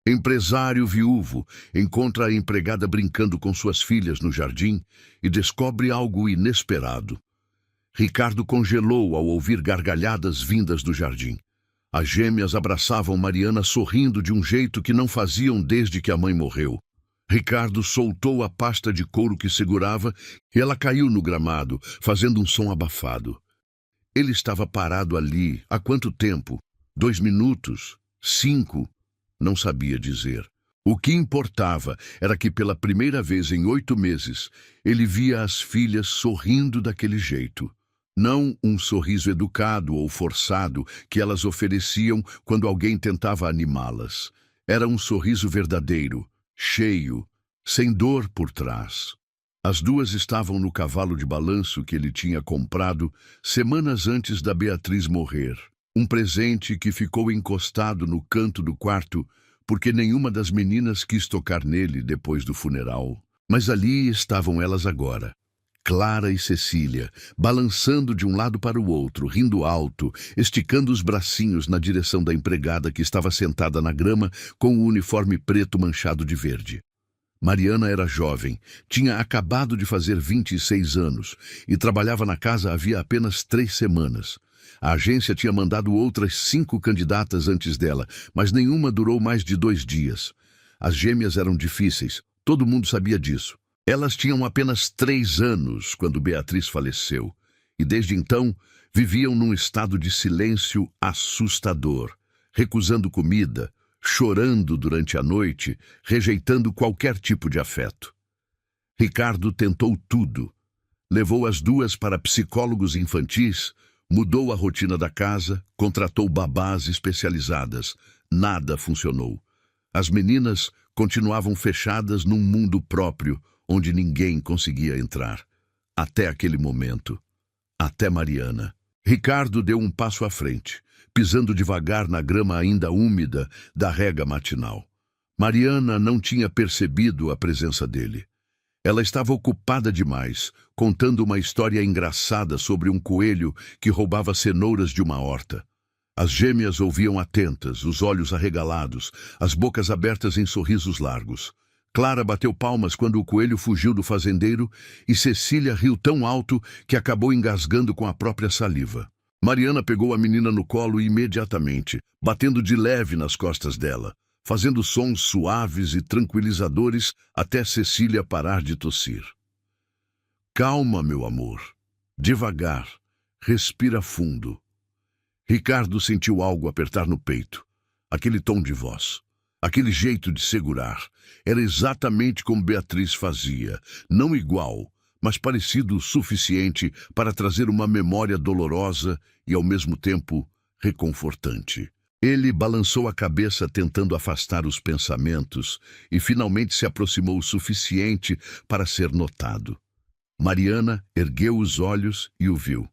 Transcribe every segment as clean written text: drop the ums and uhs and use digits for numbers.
Empresário viúvo encontra a empregada brincando com suas filhas no jardim e descobre algo inesperado. Ricardo congelou ao ouvir gargalhadas vindas do jardim. As gêmeas abraçavam Mariana sorrindo de um jeito que não faziam desde que a mãe morreu. Ricardo soltou a pasta de couro que segurava e ela caiu no gramado, fazendo um som abafado. Ele estava parado ali há quanto tempo? 2 minutos? 5? Não sabia dizer. O que importava era que pela primeira vez em 8 meses, ele via as filhas sorrindo daquele jeito. Não um sorriso educado ou forçado que elas ofereciam quando alguém tentava animá-las. Era um sorriso verdadeiro, cheio, sem dor por trás. As duas estavam no cavalo de balanço que ele tinha comprado semanas antes da Beatriz morrer. Um presente que ficou encostado no canto do quarto porque nenhuma das meninas quis tocar nele depois do funeral. Mas ali estavam elas agora. Clara e Cecília, balançando de um lado para o outro, rindo alto, esticando os bracinhos na direção da empregada que estava sentada na grama com o uniforme preto manchado de verde. Mariana era jovem, tinha acabado de fazer 26 anos e trabalhava na casa havia apenas 3 semanas. A agência tinha mandado outras 5 candidatas antes dela, mas nenhuma durou mais de 2 dias. As gêmeas eram difíceis, todo mundo sabia disso. Elas tinham apenas 3 anos quando Beatriz faleceu, e desde então viviam num estado de silêncio assustador, recusando comida, chorando durante a noite, rejeitando qualquer tipo de afeto. Ricardo tentou tudo. Levou as duas para psicólogos infantis, mudou a rotina da casa, contratou babás especializadas. Nada funcionou. As meninas continuavam fechadas num mundo próprio, onde ninguém conseguia entrar. Até aquele momento. Até Mariana. Ricardo deu um passo à frente, pisando devagar na grama ainda úmida da rega matinal. Mariana não tinha percebido a presença dele. Ela estava ocupada demais, contando uma história engraçada sobre um coelho que roubava cenouras de uma horta. As gêmeas ouviam atentas, os olhos arregalados, as bocas abertas em sorrisos largos. Clara bateu palmas quando o coelho fugiu do fazendeiro e Cecília riu tão alto que acabou engasgando com a própria saliva. Mariana pegou a menina no colo imediatamente, batendo de leve nas costas dela, fazendo sons suaves e tranquilizadores até Cecília parar de tossir. Calma, meu amor. Devagar. Respira fundo. Ricardo sentiu algo apertar no peito. Aquele tom de voz. Aquele jeito de segurar. Era exatamente como Beatriz fazia. Não igual, mas parecido o suficiente para trazer uma memória dolorosa e, ao mesmo tempo, reconfortante. Ele balançou a cabeça tentando afastar os pensamentos e finalmente se aproximou o suficiente para ser notado. Mariana ergueu os olhos e o viu.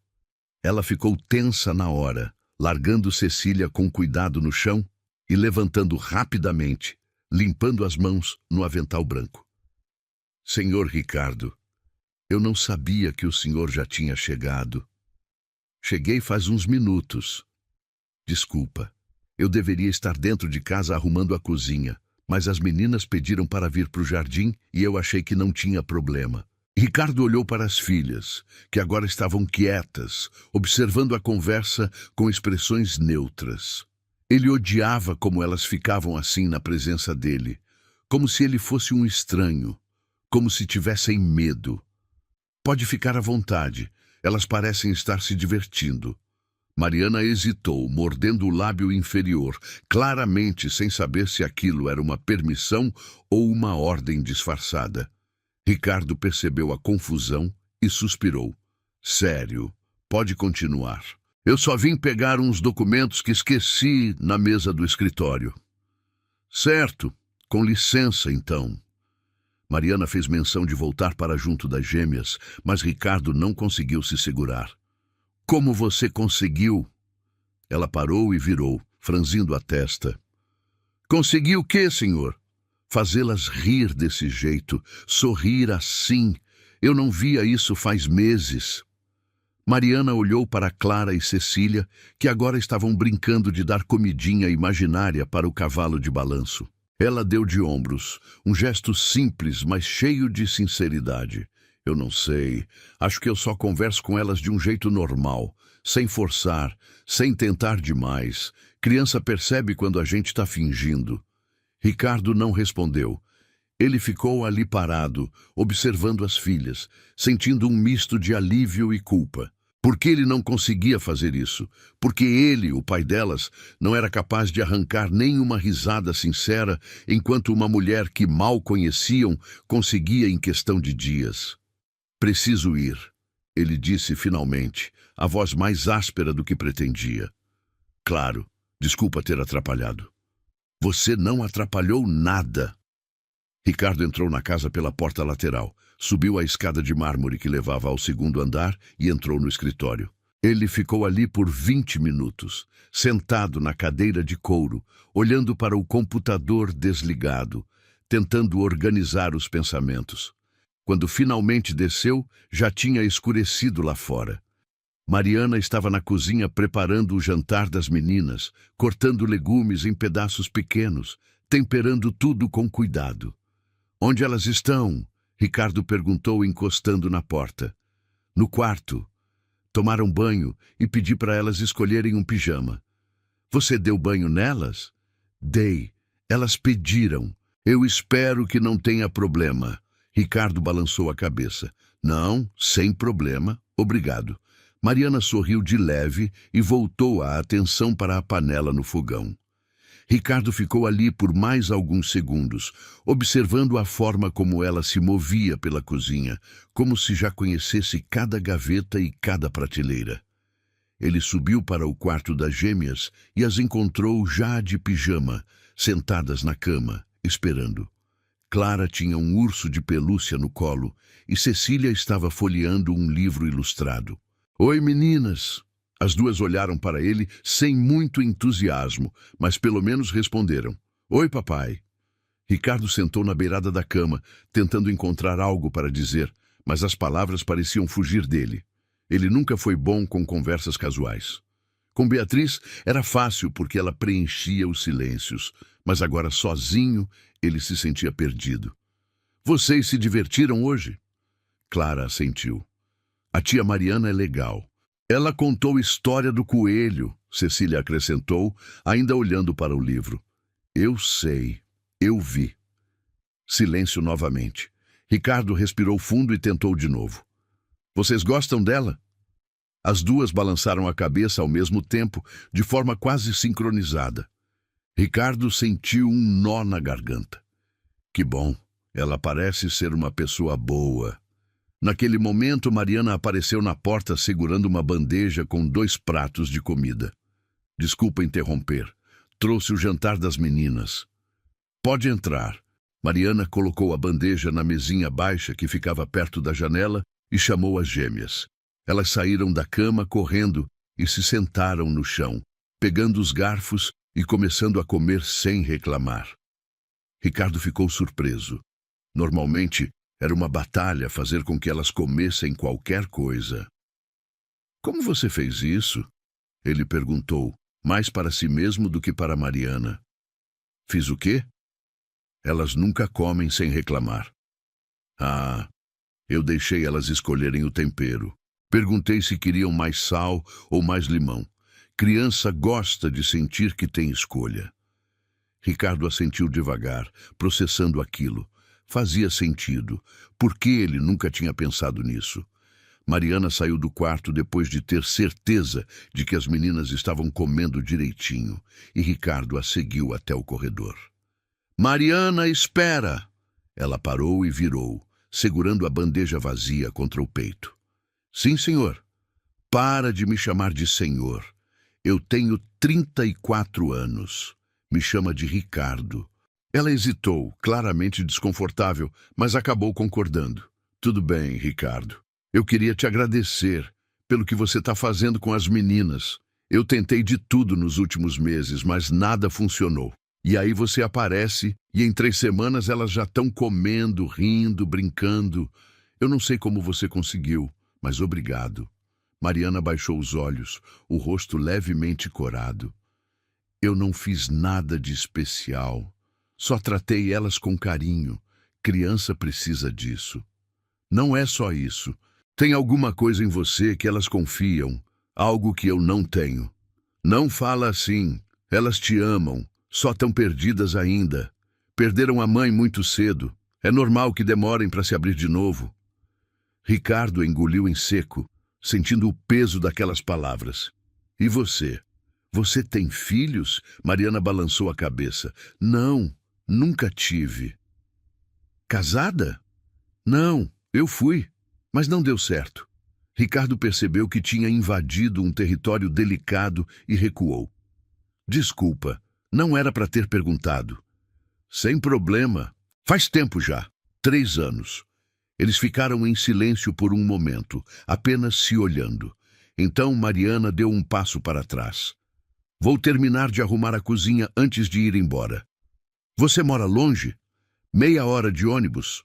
Ela ficou tensa na hora, largando Cecília com cuidado no chão e levantando rapidamente, limpando as mãos no avental branco. Senhor Ricardo, eu não sabia que o senhor já tinha chegado. Cheguei faz uns minutos. Desculpa, eu deveria estar dentro de casa arrumando a cozinha, mas as meninas pediram para vir para o jardim e eu achei que não tinha problema. Ricardo olhou para as filhas, que agora estavam quietas, observando a conversa com expressões neutras. Ele odiava como elas ficavam assim na presença dele, como se ele fosse um estranho, como se tivessem medo. Pode ficar à vontade, elas parecem estar se divertindo. Mariana hesitou, mordendo o lábio inferior, claramente sem saber se aquilo era uma permissão ou uma ordem disfarçada. Ricardo percebeu a confusão e suspirou. Sério, pode continuar. Eu só vim pegar uns documentos que esqueci na mesa do escritório. Certo, com licença então. Mariana fez menção de voltar para junto das gêmeas, mas Ricardo não conseguiu se segurar. Como você conseguiu? Ela parou e virou, franzindo a testa. Consegui o quê, senhor? Fazê-las rir desse jeito, sorrir assim. Eu não via isso faz meses. Mariana olhou para Clara e Cecília, que agora estavam brincando de dar comidinha imaginária para o cavalo de balanço. Ela deu de ombros, um gesto simples, mas cheio de sinceridade. Eu não sei. Acho que eu só converso com elas de um jeito normal, sem forçar, sem tentar demais. Criança percebe quando a gente está fingindo. Ricardo não respondeu. Ele ficou ali parado, observando as filhas, sentindo um misto de alívio e culpa. Por que ele não conseguia fazer isso? Porque ele, o pai delas, não era capaz de arrancar nem uma risada sincera, enquanto uma mulher que mal conheciam conseguia em questão de dias. Preciso ir, ele disse finalmente, a voz mais áspera do que pretendia. Claro, desculpa ter atrapalhado. Você não atrapalhou nada. Ricardo entrou na casa pela porta lateral, subiu a escada de mármore que levava ao segundo andar e entrou no escritório. Ele ficou ali por 20 minutos, sentado na cadeira de couro, olhando para o computador desligado, tentando organizar os pensamentos. Quando finalmente desceu, já tinha escurecido lá fora. Mariana estava na cozinha preparando o jantar das meninas, cortando legumes em pedaços pequenos, temperando tudo com cuidado. Onde elas estão? Ricardo perguntou, encostando na porta. No quarto. Tomaram banho e pedi para elas escolherem um pijama. Você deu banho nelas? Dei. Elas pediram. Eu espero que não tenha problema. Ricardo balançou a cabeça. Não, sem problema. Obrigado. Mariana sorriu de leve e voltou a atenção para a panela no fogão. Ricardo ficou ali por mais alguns segundos, observando a forma como ela se movia pela cozinha, como se já conhecesse cada gaveta e cada prateleira. Ele subiu para o quarto das gêmeas e as encontrou já de pijama, sentadas na cama, esperando. Clara tinha um urso de pelúcia no colo e Cecília estava folheando um livro ilustrado. Oi, meninas! As duas olharam para ele sem muito entusiasmo, mas pelo menos responderam. Oi, papai. Ricardo sentou na beirada da cama, tentando encontrar algo para dizer, mas as palavras pareciam fugir dele. Ele nunca foi bom com conversas casuais. Com Beatriz era fácil porque ela preenchia os silêncios, mas agora sozinho ele se sentia perdido. Vocês se divertiram hoje? Clara assentiu. A tia Mariana é legal. Ela contou história do coelho, Cecília acrescentou, ainda olhando para o livro. Eu sei, eu vi. Silêncio novamente. Ricardo respirou fundo e tentou de novo. Vocês gostam dela? As duas balançaram a cabeça ao mesmo tempo, de forma quase sincronizada. Ricardo sentiu um nó na garganta. Que bom, ela parece ser uma pessoa boa. Naquele momento, Mariana apareceu na porta segurando uma bandeja com 2 pratos de comida. Desculpa interromper. Trouxe o jantar das meninas. Pode entrar. Mariana colocou a bandeja na mesinha baixa que ficava perto da janela e chamou as gêmeas. Elas saíram da cama correndo e se sentaram no chão, pegando os garfos e começando a comer sem reclamar. Ricardo ficou surpreso. Normalmente, era uma batalha fazer com que elas comessem qualquer coisa. Como você fez isso? Ele perguntou, mais para si mesmo do que para Mariana. Fiz o quê? Elas nunca comem sem reclamar. Ah, eu deixei elas escolherem o tempero. Perguntei se queriam mais sal ou mais limão. Criança gosta de sentir que tem escolha. Ricardo assentiu devagar, processando aquilo. Fazia sentido. Por que ele nunca tinha pensado nisso? Mariana saiu do quarto depois de ter certeza de que as meninas estavam comendo direitinho, e Ricardo a seguiu até o corredor. Mariana, espera! Ela parou e virou, segurando a bandeja vazia contra o peito. Sim, senhor. Para de me chamar de senhor. Eu tenho 34 anos. Me chama de Ricardo. Ela hesitou, claramente desconfortável, mas acabou concordando. Tudo bem, Ricardo. Eu queria te agradecer pelo que você está fazendo com as meninas. Eu tentei de tudo nos últimos meses, mas nada funcionou. E aí você aparece e em 3 semanas elas já estão comendo, rindo, brincando. Eu não sei como você conseguiu, mas obrigado. Mariana baixou os olhos, o rosto levemente corado. Eu não fiz nada de especial. Só tratei elas com carinho. Criança precisa disso. Não é só isso. Tem alguma coisa em você que elas confiam, algo que eu não tenho. Não fala assim. Elas te amam, só tão perdidas ainda. Perderam a mãe muito cedo. É normal que demorem para se abrir de novo. Ricardo engoliu em seco, sentindo o peso daquelas palavras. E você? Você tem filhos? Mariana balançou a cabeça. Não, nunca tive. Casada? Não, eu fui, mas não deu certo. Ricardo percebeu que tinha invadido um território delicado e recuou. Desculpa, não era para ter perguntado. Sem problema. Faz tempo já. 3 anos. Eles ficaram em silêncio por um momento, apenas se olhando. Então Mariana deu um passo para trás. Vou terminar de arrumar a cozinha antes de ir embora. Você mora longe? Meia hora de ônibus.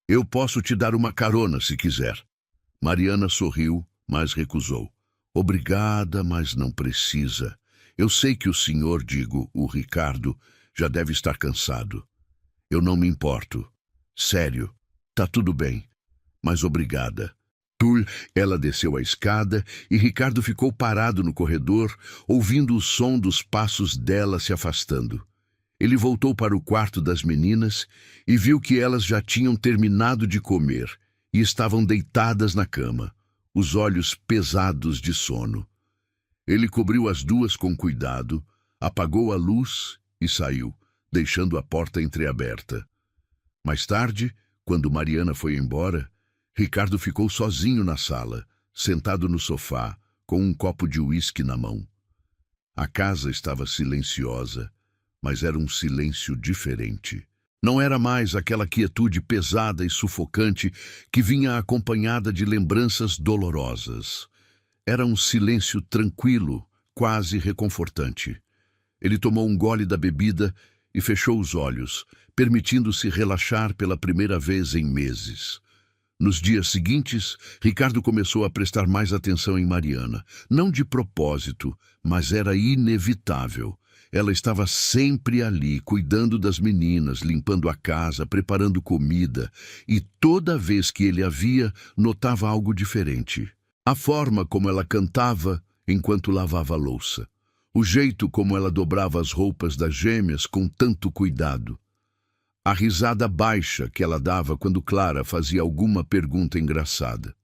Eu posso te dar uma carona se quiser. Mariana sorriu, mas recusou. Obrigada, mas não precisa. Eu sei que o senhor, digo, o Ricardo, já deve estar cansado. Eu não me importo. Sério, tá tudo bem. Mas obrigada. Ela desceu a escada e Ricardo ficou parado no corredor, ouvindo o som dos passos dela se afastando. Ele voltou para o quarto das meninas e viu que elas já tinham terminado de comer e estavam deitadas na cama, os olhos pesados de sono. Ele cobriu as duas com cuidado, apagou a luz e saiu, deixando a porta entreaberta. Mais tarde, quando Mariana foi embora, Ricardo ficou sozinho na sala, sentado no sofá, com um copo de uísque na mão. A casa estava silenciosa, mas era um silêncio diferente. Não era mais aquela quietude pesada e sufocante que vinha acompanhada de lembranças dolorosas. Era um silêncio tranquilo, quase reconfortante. Ele tomou um gole da bebida e fechou os olhos, permitindo-se relaxar pela primeira vez em meses. Nos dias seguintes, Ricardo começou a prestar mais atenção em Mariana. Não de propósito, mas era inevitável. Ela estava sempre ali, cuidando das meninas, limpando a casa, preparando comida, e toda vez que ele a via, notava algo diferente. A forma como ela cantava enquanto lavava a louça. O jeito como ela dobrava as roupas das gêmeas com tanto cuidado. A risada baixa que ela dava quando Clara fazia alguma pergunta engraçada.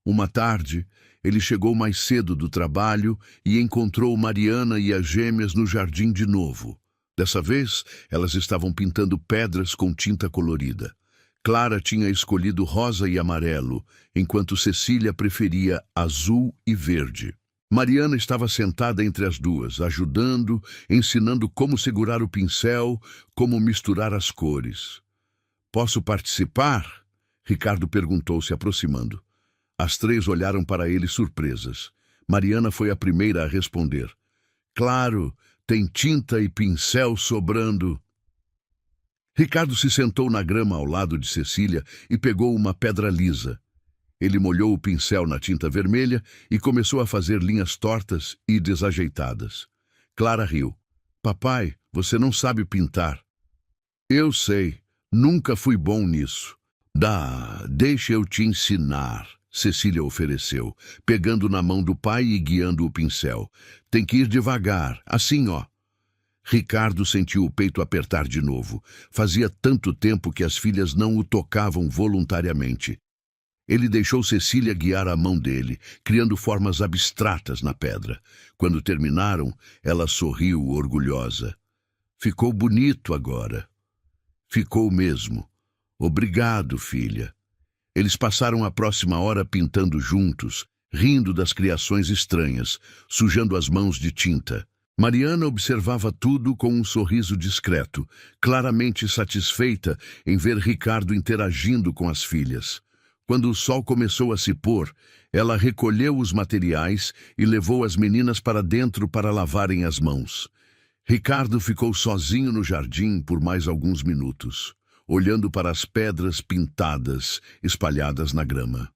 Uma tarde, ele chegou mais cedo do trabalho e encontrou Mariana e as gêmeas no jardim de novo. Dessa vez, elas estavam pintando pedras com tinta colorida. Clara tinha escolhido rosa e amarelo, enquanto Cecília preferia azul e verde. Mariana estava sentada entre as duas, ajudando, ensinando como segurar o pincel, como misturar as cores. "Posso participar?" Ricardo perguntou, se aproximando. As três olharam para ele surpresas. Mariana foi a primeira a responder. "Claro, tem tinta e pincel sobrando." Ricardo se sentou na grama ao lado de Cecília e pegou uma pedra lisa. Ele molhou o pincel na tinta vermelha e começou a fazer linhas tortas e desajeitadas. Clara riu. "Papai, você não sabe pintar." "Eu sei, nunca fui bom nisso." Deixa eu te ensinar." Cecília ofereceu, pegando na mão do pai e guiando o pincel. "Tem que ir devagar, assim, ó." Ricardo sentiu o peito apertar de novo. Fazia tanto tempo que as filhas não o tocavam voluntariamente. Ele deixou Cecília guiar a mão dele, criando formas abstratas na pedra. Quando terminaram, ela sorriu orgulhosa. "Ficou bonito agora." "Ficou mesmo. Obrigado, filha." Eles passaram a próxima hora pintando juntos, rindo das criações estranhas, sujando as mãos de tinta. Mariana observava tudo com um sorriso discreto, claramente satisfeita em ver Ricardo interagindo com as filhas. Quando o sol começou a se pôr, ela recolheu os materiais e levou as meninas para dentro para lavarem as mãos. Ricardo ficou sozinho no jardim por mais alguns minutos, olhando para as pedras pintadas espalhadas na grama.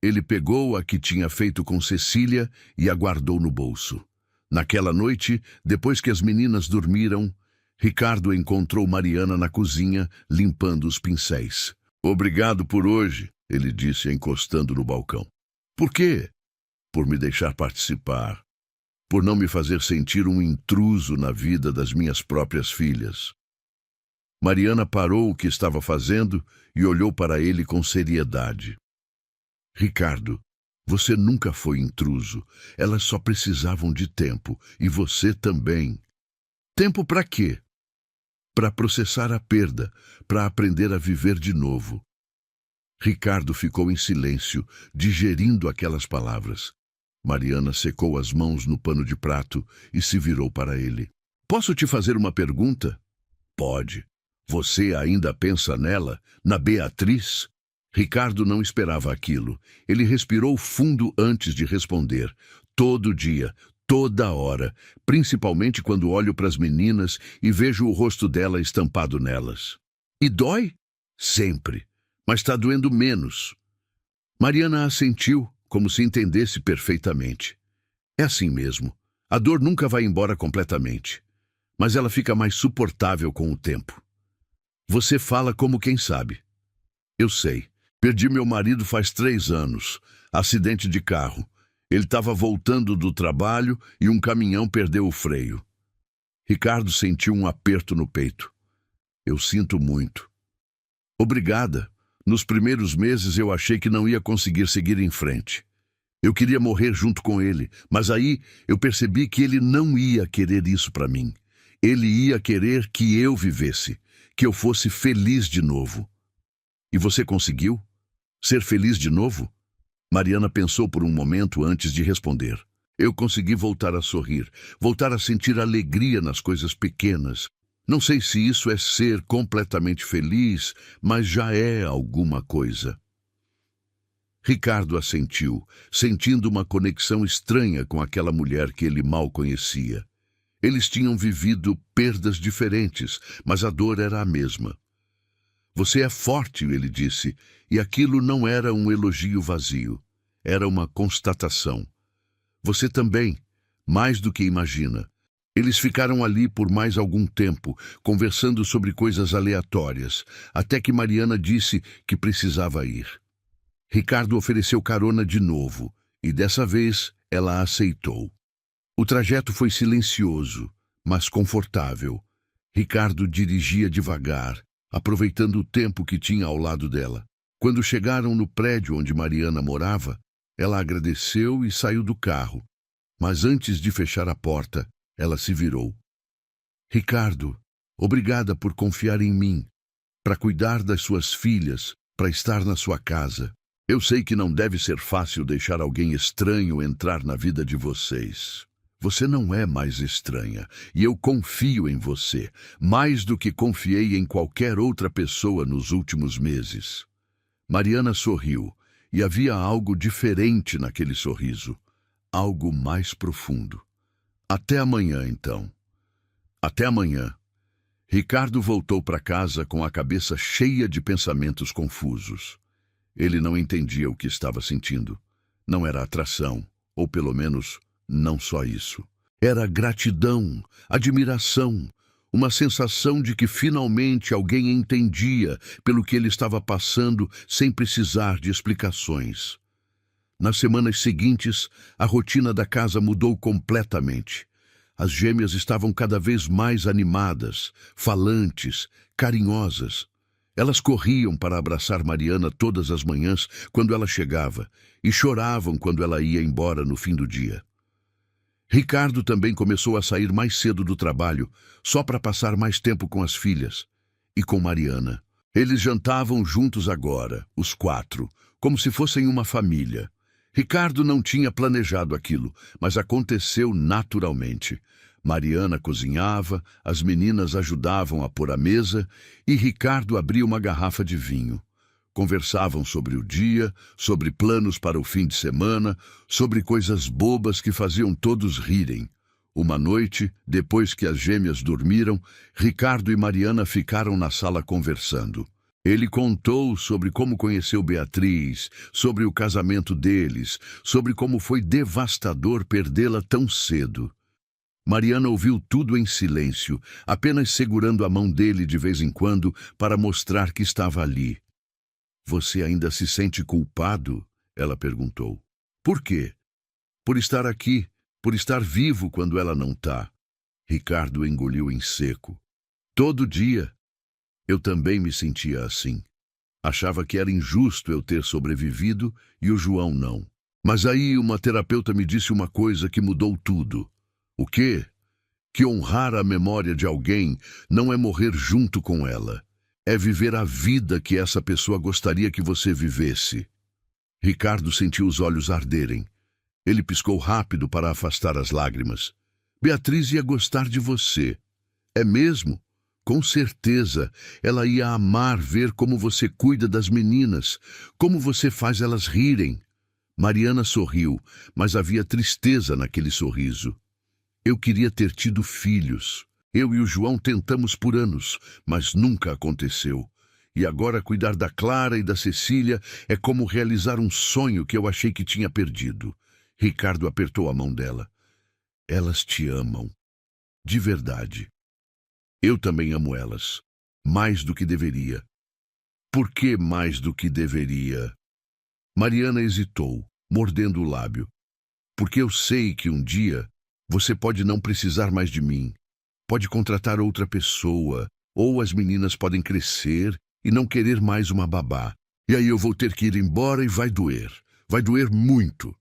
Ele pegou a que tinha feito com Cecília e a guardou no bolso. Naquela noite, depois que as meninas dormiram, Ricardo encontrou Mariana na cozinha, limpando os pincéis. Obrigado por hoje, ele disse, encostando no balcão. Por quê? Por me deixar participar. Por não me fazer sentir um intruso na vida das minhas próprias filhas. Mariana parou o que estava fazendo e olhou para ele com seriedade. Ricardo, você nunca foi intruso. Elas só precisavam de tempo, e você também. Tempo para quê? Para processar a perda, para aprender a viver de novo. Ricardo ficou em silêncio, digerindo aquelas palavras. Mariana secou as mãos no pano de prato e se virou para ele. Posso te fazer uma pergunta? Pode. Você ainda pensa nela, na Beatriz? Ricardo não esperava aquilo. Ele respirou fundo antes de responder. Todo dia, toda hora, principalmente quando olho para as meninas e vejo o rosto dela estampado nelas. E dói? Sempre. Mas está doendo menos. Mariana assentiu, como se entendesse perfeitamente. É assim mesmo. A dor nunca vai embora completamente. Mas ela fica mais suportável com o tempo. Você fala como quem sabe. Eu sei. Perdi meu marido faz 3 anos. Acidente de carro. Ele estava voltando do trabalho e um caminhão perdeu o freio. Ricardo sentiu um aperto no peito. Eu sinto muito. Obrigada. Nos primeiros meses eu achei que não ia conseguir seguir em frente. Eu queria morrer junto com ele, mas aí eu percebi que ele não ia querer isso para mim. Ele ia querer que eu vivesse, que eu fosse feliz de novo. E você conseguiu? Ser feliz de novo? Mariana pensou por um momento antes de responder. Eu consegui voltar a sorrir, voltar a sentir alegria nas coisas pequenas. Não sei se isso é ser completamente feliz, mas já é alguma coisa. Ricardo assentiu, sentindo uma conexão estranha com aquela mulher que ele mal conhecia. Eles tinham vivido perdas diferentes, mas a dor era a mesma. Você é forte, ele disse, e aquilo não era um elogio vazio. Era uma constatação. Você também, mais do que imagina. Eles ficaram ali por mais algum tempo, conversando sobre coisas aleatórias, até que Mariana disse que precisava ir. Ricardo ofereceu carona de novo, e dessa vez ela aceitou. O trajeto foi silencioso, mas confortável. Ricardo dirigia devagar, aproveitando o tempo que tinha ao lado dela. Quando chegaram no prédio onde Mariana morava, ela agradeceu e saiu do carro. Mas antes de fechar a porta, ela se virou. Ricardo, obrigada por confiar em mim, para cuidar das suas filhas, para estar na sua casa. Eu sei que não deve ser fácil deixar alguém estranho entrar na vida de vocês. Você não é mais estranha, e eu confio em você, mais do que confiei em qualquer outra pessoa nos últimos meses. Mariana sorriu, e havia algo diferente naquele sorriso, algo mais profundo. Até amanhã, então. Até amanhã. Ricardo voltou para casa com a cabeça cheia de pensamentos confusos. Ele não entendia o que estava sentindo. Não era atração, ou pelo menos, não só isso. Era gratidão, admiração, uma sensação de que finalmente alguém entendia pelo que ele estava passando sem precisar de explicações. Nas semanas seguintes, a rotina da casa mudou completamente. As gêmeas estavam cada vez mais animadas, falantes, carinhosas. Elas corriam para abraçar Mariana todas as manhãs quando ela chegava e choravam quando ela ia embora no fim do dia. Ricardo também começou a sair mais cedo do trabalho, só para passar mais tempo com as filhas e com Mariana. Eles jantavam juntos agora, os 4, como se fossem uma família. Ricardo não tinha planejado aquilo, mas aconteceu naturalmente. Mariana cozinhava, as meninas ajudavam a pôr a mesa e Ricardo abria uma garrafa de vinho. Conversavam sobre o dia, sobre planos para o fim de semana, sobre coisas bobas que faziam todos rirem. Uma noite, depois que as gêmeas dormiram, Ricardo e Mariana ficaram na sala conversando. Ele contou sobre como conheceu Beatriz, sobre o casamento deles, sobre como foi devastador perdê-la tão cedo. Mariana ouviu tudo em silêncio, apenas segurando a mão dele de vez em quando para mostrar que estava ali. Você ainda se sente culpado? Ela perguntou. Por quê? Por estar aqui, por estar vivo quando ela não tá. Ricardo engoliu em seco. Todo dia. Eu também me sentia assim. Achava que era injusto eu ter sobrevivido e o João não. Mas aí uma terapeuta me disse uma coisa que mudou tudo. O quê? Que honrar a memória de alguém não é morrer junto com ela. É viver a vida que essa pessoa gostaria que você vivesse. Ricardo sentiu os olhos arderem. Ele piscou rápido para afastar as lágrimas. Beatriz ia gostar de você. É mesmo? Com certeza, ela ia amar ver como você cuida das meninas, como você faz elas rirem. Mariana sorriu, mas havia tristeza naquele sorriso. Eu queria ter tido filhos. Eu e o João tentamos por anos, mas nunca aconteceu. E agora cuidar da Clara e da Cecília é como realizar um sonho que eu achei que tinha perdido. Ricardo apertou a mão dela. Elas te amam. De verdade. Eu também amo elas. Mais do que deveria. Por que mais do que deveria? Mariana hesitou, mordendo o lábio. Porque eu sei que um dia você pode não precisar mais de mim. Pode contratar outra pessoa, ou as meninas podem crescer e não querer mais uma babá. E aí eu vou ter que ir embora e vai doer. Vai doer muito.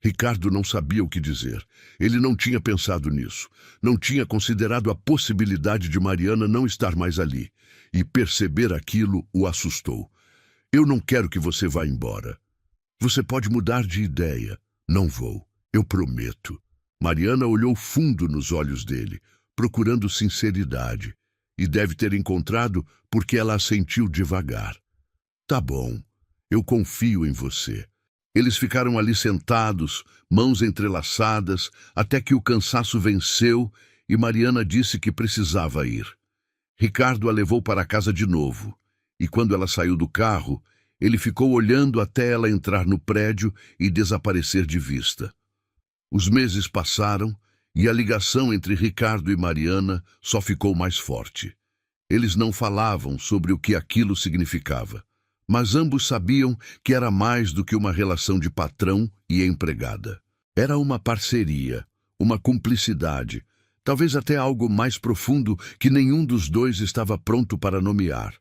Ricardo não sabia o que dizer. Ele não tinha pensado nisso. Não tinha considerado a possibilidade de Mariana não estar mais ali. E perceber aquilo o assustou. Eu não quero que você vá embora. Você pode mudar de ideia. Não vou. Eu prometo. Mariana olhou fundo nos olhos dele, procurando sinceridade. E deve ter encontrado porque ela assentiu devagar. Tá bom. Eu confio em você. Eles ficaram ali sentados, mãos entrelaçadas, até que o cansaço venceu e Mariana disse que precisava ir. Ricardo a levou para casa de novo, e quando ela saiu do carro, ele ficou olhando até ela entrar no prédio e desaparecer de vista. Os meses passaram e a ligação entre Ricardo e Mariana só ficou mais forte. Eles não falavam sobre o que aquilo significava. Mas ambos sabiam que era mais do que uma relação de patrão e empregada. Era uma parceria, uma cumplicidade, talvez até algo mais profundo que nenhum dos dois estava pronto para nomear.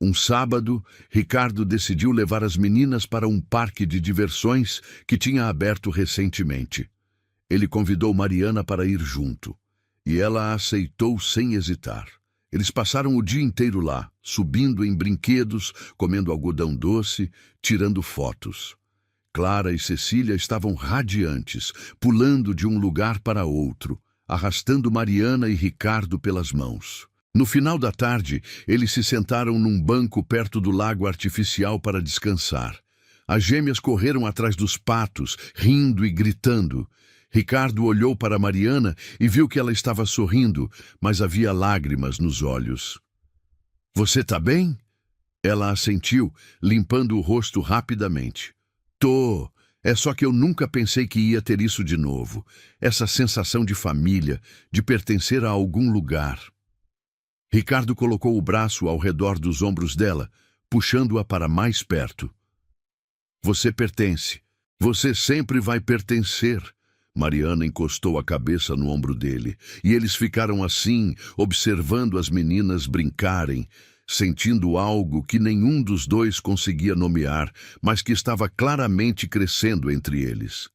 Um sábado, Ricardo decidiu levar as meninas para um parque de diversões que tinha aberto recentemente. Ele convidou Mariana para ir junto, e ela a aceitou sem hesitar. Eles passaram o dia inteiro lá, subindo em brinquedos, comendo algodão doce, tirando fotos. Clara e Cecília estavam radiantes, pulando de um lugar para outro, arrastando Mariana e Ricardo pelas mãos. No final da tarde, eles se sentaram num banco perto do lago artificial para descansar. As gêmeas correram atrás dos patos, rindo e gritando. Ricardo olhou para Mariana e viu que ela estava sorrindo, mas havia lágrimas nos olhos. — Você tá bem? Ela assentiu, limpando o rosto rapidamente. — Tô. É só que eu nunca pensei que ia ter isso de novo. Essa sensação de família, de pertencer a algum lugar. Ricardo colocou o braço ao redor dos ombros dela, puxando-a para mais perto. — Você pertence. Você sempre vai pertencer. Mariana encostou a cabeça no ombro dele, e eles ficaram assim, observando as meninas brincarem, sentindo algo que nenhum dos dois conseguia nomear, mas que estava claramente crescendo entre eles.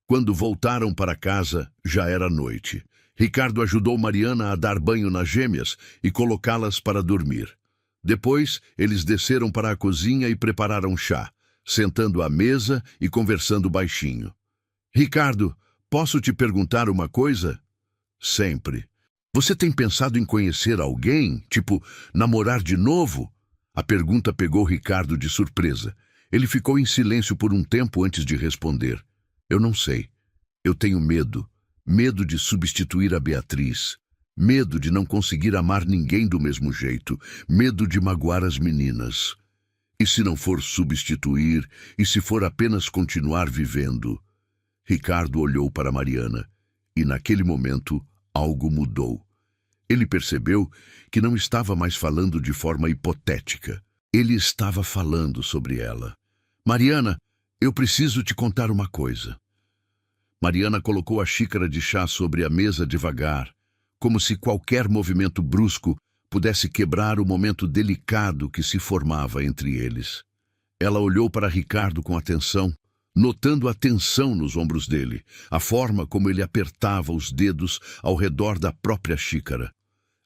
Quando voltaram para casa, já era noite. Ricardo ajudou Mariana a dar banho nas gêmeas e colocá-las para dormir. Depois, eles desceram para a cozinha e prepararam chá, sentando à mesa e conversando baixinho. — Ricardo, posso te perguntar uma coisa? — Sempre. Você tem pensado em conhecer alguém? Tipo, namorar de novo? A pergunta pegou Ricardo de surpresa. Ele ficou em silêncio por um tempo antes de responder. — Eu não sei. Eu tenho medo. Medo de substituir a Beatriz. Medo de não conseguir amar ninguém do mesmo jeito. Medo de magoar as meninas. E se não for substituir? E se for apenas continuar vivendo? Ricardo olhou para Mariana. E naquele momento, algo mudou. Ele percebeu que não estava mais falando de forma hipotética. Ele estava falando sobre ela. Mariana, eu preciso te contar uma coisa. Mariana colocou a xícara de chá sobre a mesa devagar, como se qualquer movimento brusco pudesse quebrar o momento delicado que se formava entre eles. Ela olhou para Ricardo com atenção, notando a tensão nos ombros dele, a forma como ele apertava os dedos ao redor da própria xícara.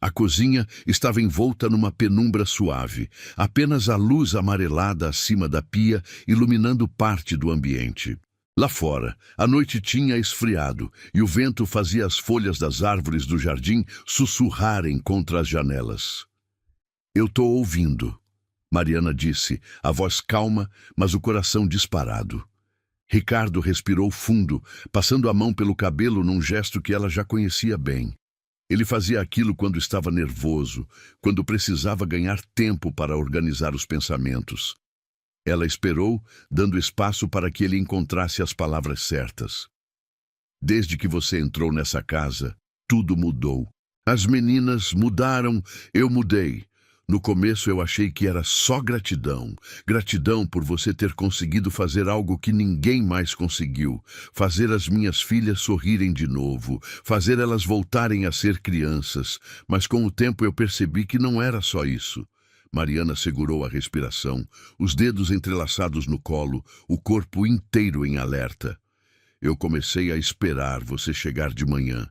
A cozinha estava envolta numa penumbra suave, apenas a luz amarelada acima da pia iluminando parte do ambiente. Lá fora, a noite tinha esfriado e o vento fazia as folhas das árvores do jardim sussurrarem contra as janelas. "Eu estou ouvindo", Mariana disse, a voz calma, mas o coração disparado. Ricardo respirou fundo, passando a mão pelo cabelo num gesto que ela já conhecia bem. Ele fazia aquilo quando estava nervoso, quando precisava ganhar tempo para organizar os pensamentos. Ela esperou, dando espaço para que ele encontrasse as palavras certas. "Desde que você entrou nessa casa, tudo mudou. As meninas mudaram, eu mudei. No começo eu achei que era só gratidão. Gratidão por você ter conseguido fazer algo que ninguém mais conseguiu. Fazer as minhas filhas sorrirem de novo. Fazer elas voltarem a ser crianças. Mas com o tempo eu percebi que não era só isso." Mariana segurou a respiração, os dedos entrelaçados no colo, o corpo inteiro em alerta. "Eu comecei a esperar você chegar de manhã.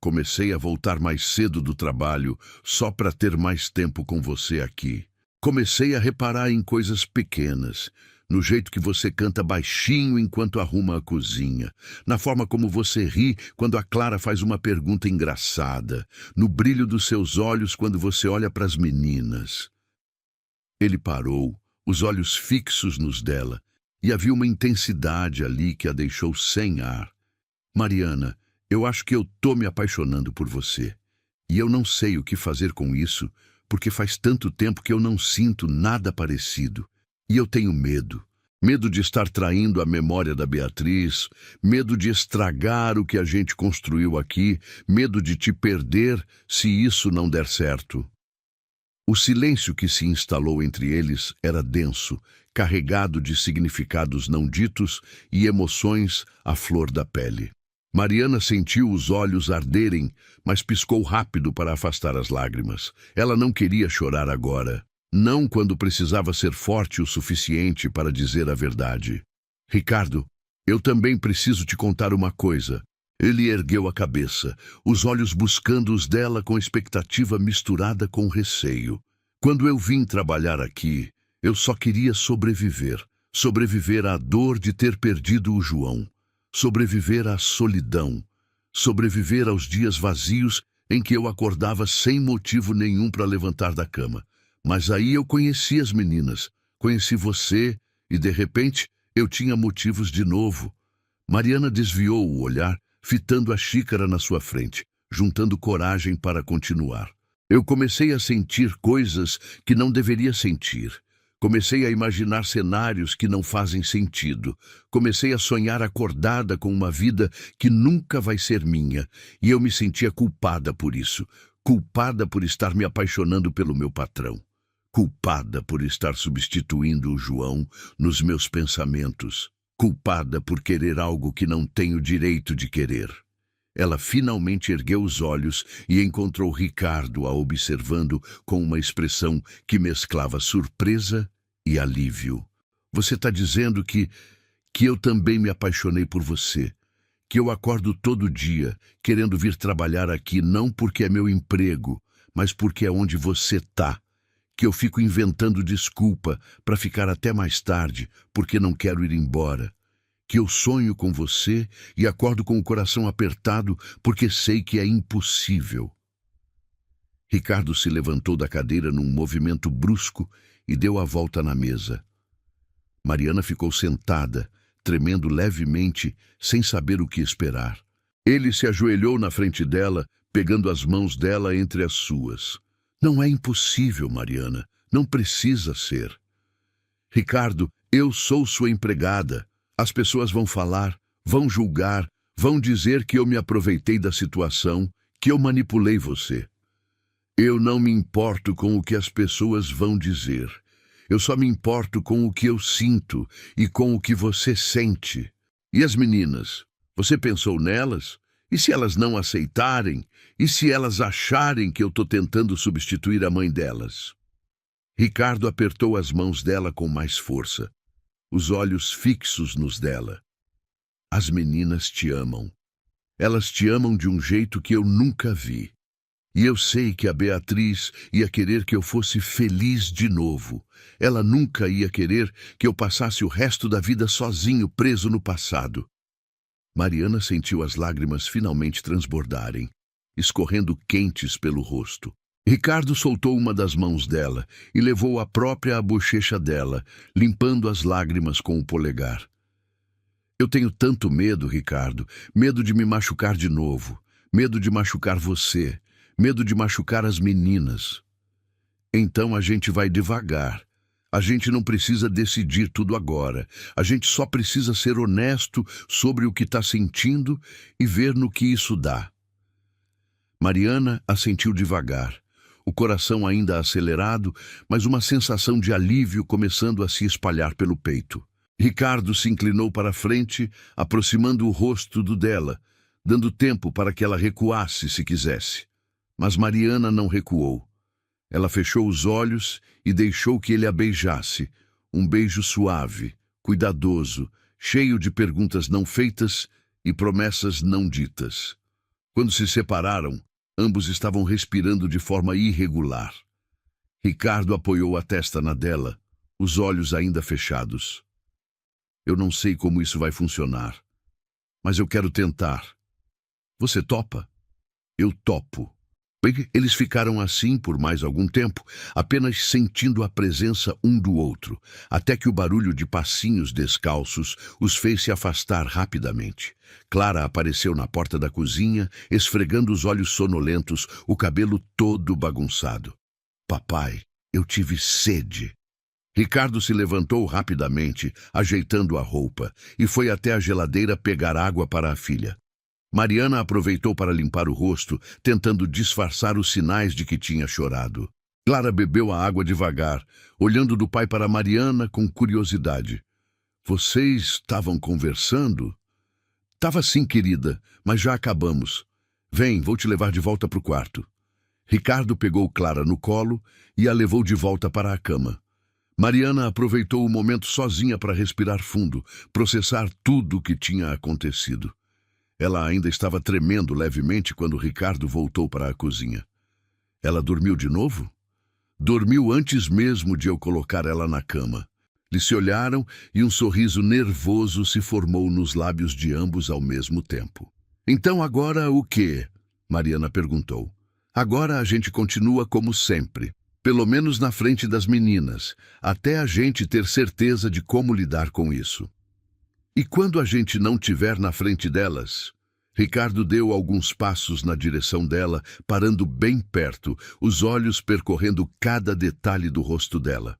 Comecei a voltar mais cedo do trabalho, só para ter mais tempo com você aqui. Comecei a reparar em coisas pequenas, no jeito que você canta baixinho enquanto arruma a cozinha, na forma como você ri quando a Clara faz uma pergunta engraçada, no brilho dos seus olhos quando você olha para as meninas." Ele parou, os olhos fixos nos dela, e havia uma intensidade ali que a deixou sem ar. "Mariana, eu acho que eu tô me apaixonando por você. E eu não sei o que fazer com isso, porque faz tanto tempo que eu não sinto nada parecido. E eu tenho medo. Medo de estar traindo a memória da Beatriz, medo de estragar o que a gente construiu aqui, medo de te perder se isso não der certo." O silêncio que se instalou entre eles era denso, carregado de significados não ditos e emoções à flor da pele. Mariana sentiu os olhos arderem, mas piscou rápido para afastar as lágrimas. Ela não queria chorar agora. Não quando precisava ser forte o suficiente para dizer a verdade. "Ricardo, eu também preciso te contar uma coisa." Ele ergueu a cabeça, os olhos buscando os dela com expectativa misturada com receio. "Quando eu vim trabalhar aqui, eu só queria sobreviver. Sobreviver à dor de ter perdido o João. Sobreviver à solidão. Sobreviver aos dias vazios em que eu acordava sem motivo nenhum para levantar da cama. Mas aí eu conheci as meninas, conheci você e, de repente, eu tinha motivos de novo." Mariana desviou o olhar, fitando a xícara na sua frente, juntando coragem para continuar. "Eu comecei a sentir coisas que não deveria sentir. Comecei a imaginar cenários que não fazem sentido. Comecei a sonhar acordada com uma vida que nunca vai ser minha, e eu me sentia culpada por isso. Culpada por estar me apaixonando pelo meu patrão. Culpada por estar substituindo o João nos meus pensamentos. Culpada por querer algo que não tenho direito de querer." Ela finalmente ergueu os olhos e encontrou Ricardo a observando com uma expressão que mesclava surpresa e alívio. "Você está dizendo que eu também me apaixonei por você, que eu acordo todo dia querendo vir trabalhar aqui não porque é meu emprego, mas porque é onde você está. Que eu fico inventando desculpa para ficar até mais tarde porque não quero ir embora. Que eu sonho com você e acordo com o coração apertado porque sei que é impossível." Ricardo se levantou da cadeira num movimento brusco e deu a volta na mesa. Mariana ficou sentada, tremendo levemente, sem saber o que esperar. Ele se ajoelhou na frente dela, pegando as mãos dela entre as suas. "Não é impossível, Mariana. Não precisa ser." "Ricardo, eu sou sua empregada. As pessoas vão falar, vão julgar, Vão dizer que eu me aproveitei da situação, que eu manipulei você. Eu não me importo com o que as pessoas vão dizer. Eu só me importo com o que eu sinto e com o que você sente. E as meninas? Você pensou nelas? E se elas não aceitarem? E se elas acharem que eu estou tentando substituir a mãe delas? Ricardo apertou as mãos dela com mais força, os olhos fixos nos dela. As meninas te amam. Elas te amam de um jeito que eu nunca vi. E eu sei que a Beatriz ia querer que eu fosse feliz de novo. Ela nunca ia querer que eu passasse o resto da vida sozinho, preso no passado. Mariana sentiu as lágrimas finalmente transbordarem, escorrendo quentes pelo rosto. Ricardo soltou uma das mãos dela e levou a própria à bochecha dela, limpando as lágrimas com o polegar. Eu tenho tanto medo, Ricardo, medo de me machucar de novo, medo de machucar você, medo de machucar as meninas. Então a gente vai devagar. A gente não precisa decidir tudo agora. A gente só precisa ser honesto sobre o que está sentindo e ver no que isso dá. Mariana assentiu devagar, o coração ainda acelerado, mas uma sensação de alívio começando a se espalhar pelo peito. Ricardo se inclinou para a frente, aproximando o rosto do dela, dando tempo para que ela recuasse se quisesse. Mas Mariana não recuou. Ela fechou os olhos e deixou que ele a beijasse, um beijo suave, cuidadoso, cheio de perguntas não feitas e promessas não ditas. Quando se separaram, ambos estavam respirando de forma irregular. Ricardo apoiou a testa na dela, os olhos ainda fechados. Eu não sei como isso vai funcionar, mas eu quero tentar. Você topa? Eu topo. Eles ficaram assim por mais algum tempo, apenas sentindo a presença um do outro, até que o barulho de passinhos descalços os fez se afastar rapidamente. Clara apareceu na porta da cozinha, esfregando os olhos sonolentos, o cabelo todo bagunçado. Papai, eu tive sede. Ricardo se levantou rapidamente, ajeitando a roupa, e foi até a geladeira pegar água para a filha. Mariana aproveitou para limpar o rosto, tentando disfarçar os sinais de que tinha chorado. Clara bebeu a água devagar, olhando do pai para Mariana com curiosidade. Vocês estavam conversando? Tava sim, querida, mas já acabamos. Vem, vou te levar de volta para o quarto. Ricardo pegou Clara no colo e a levou de volta para a cama. Mariana aproveitou o momento sozinha para respirar fundo, processar tudo o que tinha acontecido. Ela ainda estava tremendo levemente quando Ricardo voltou para a cozinha. Ela dormiu de novo? Dormiu antes mesmo de eu colocar ela na cama. Eles se olharam e um sorriso nervoso se formou nos lábios de ambos ao mesmo tempo. Então agora o quê? Mariana perguntou. Agora a gente continua como sempre, pelo menos na frente das meninas, até a gente ter certeza de como lidar com isso. E quando a gente não tiver na frente delas? Ricardo deu alguns passos na direção dela, parando bem perto, os olhos percorrendo cada detalhe do rosto dela.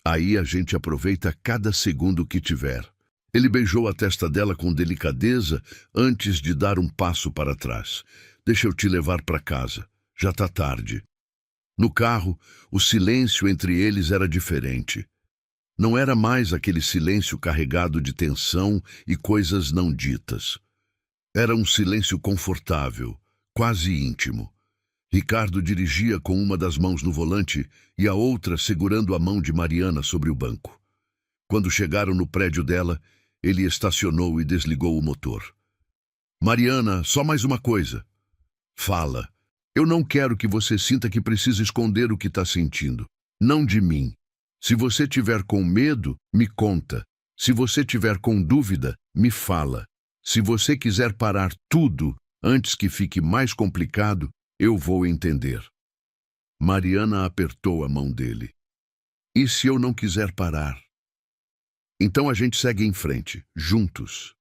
Aí a gente aproveita cada segundo que tiver. Ele beijou a testa dela com delicadeza antes de dar um passo para trás. Deixa eu te levar para casa. Já está tarde. No carro, o silêncio entre eles era diferente. Não era mais aquele silêncio carregado de tensão e coisas não ditas. Era um silêncio confortável, quase íntimo. Ricardo dirigia com uma das mãos no volante e a outra segurando a mão de Mariana sobre o banco. Quando chegaram no prédio dela, ele estacionou e desligou o motor. Mariana, só mais uma coisa. Fala. Eu não quero que você sinta que precisa esconder o que está sentindo. Não de mim. Se você tiver com medo, me conta. Se você tiver com dúvida, me fala. Se você quiser parar tudo antes que fique mais complicado, eu vou entender. Mariana apertou a mão dele. E se eu não quiser parar? Então a gente segue em frente, juntos.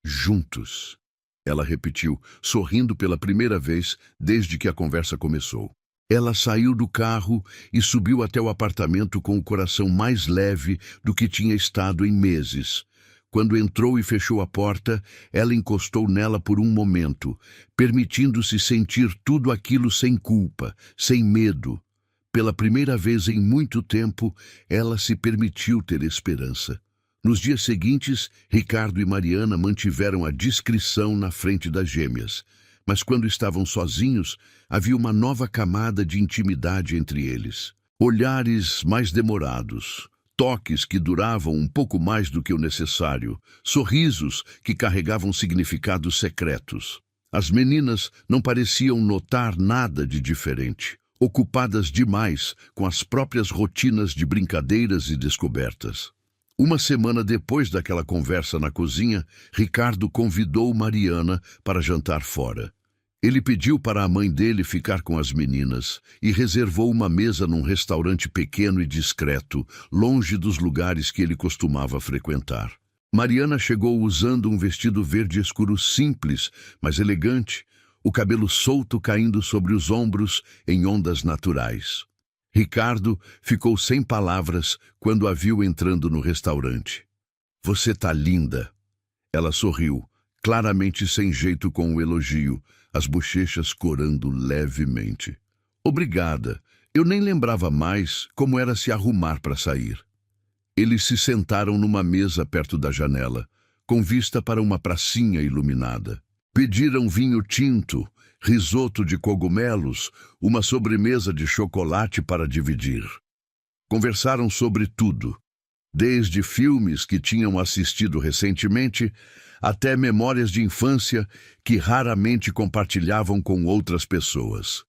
Juntos, ela repetiu, sorrindo pela primeira vez desde que a conversa começou. Ela saiu do carro e subiu até o apartamento com o coração mais leve do que tinha estado em meses, Quando entrou e fechou a porta, ela encostou nela por um momento, permitindo-se sentir tudo aquilo sem culpa, sem medo. Pela primeira vez em muito tempo, ela se permitiu ter esperança. Nos dias seguintes, Ricardo e Mariana mantiveram a discrição na frente das gêmeas. Mas quando estavam sozinhos, havia uma nova camada de intimidade entre eles. Olhares mais demorados, toques que duravam um pouco mais do que o necessário, sorrisos que carregavam significados secretos. As meninas não pareciam notar nada de diferente, ocupadas demais com as próprias rotinas de brincadeiras e descobertas. Uma semana depois daquela conversa na cozinha, Ricardo convidou Mariana para jantar fora. Ele pediu para a mãe dele ficar com as meninas e reservou uma mesa num restaurante pequeno e discreto, longe dos lugares que ele costumava frequentar. Mariana chegou usando um vestido verde escuro simples, mas elegante, o cabelo solto caindo sobre os ombros em ondas naturais. Ricardo ficou sem palavras quando a viu entrando no restaurante. "Você tá linda." Ela sorriu, claramente sem jeito com o elogio, as bochechas corando levemente. "Obrigada. Eu nem lembrava mais como era se arrumar para sair." Eles se sentaram numa mesa perto da janela, com vista para uma pracinha iluminada. Pediram vinho tinto, risoto de cogumelos, uma sobremesa de chocolate para dividir. Conversaram sobre tudo, desde filmes que tinham assistido recentemente até memórias de infância que raramente compartilhavam com outras pessoas.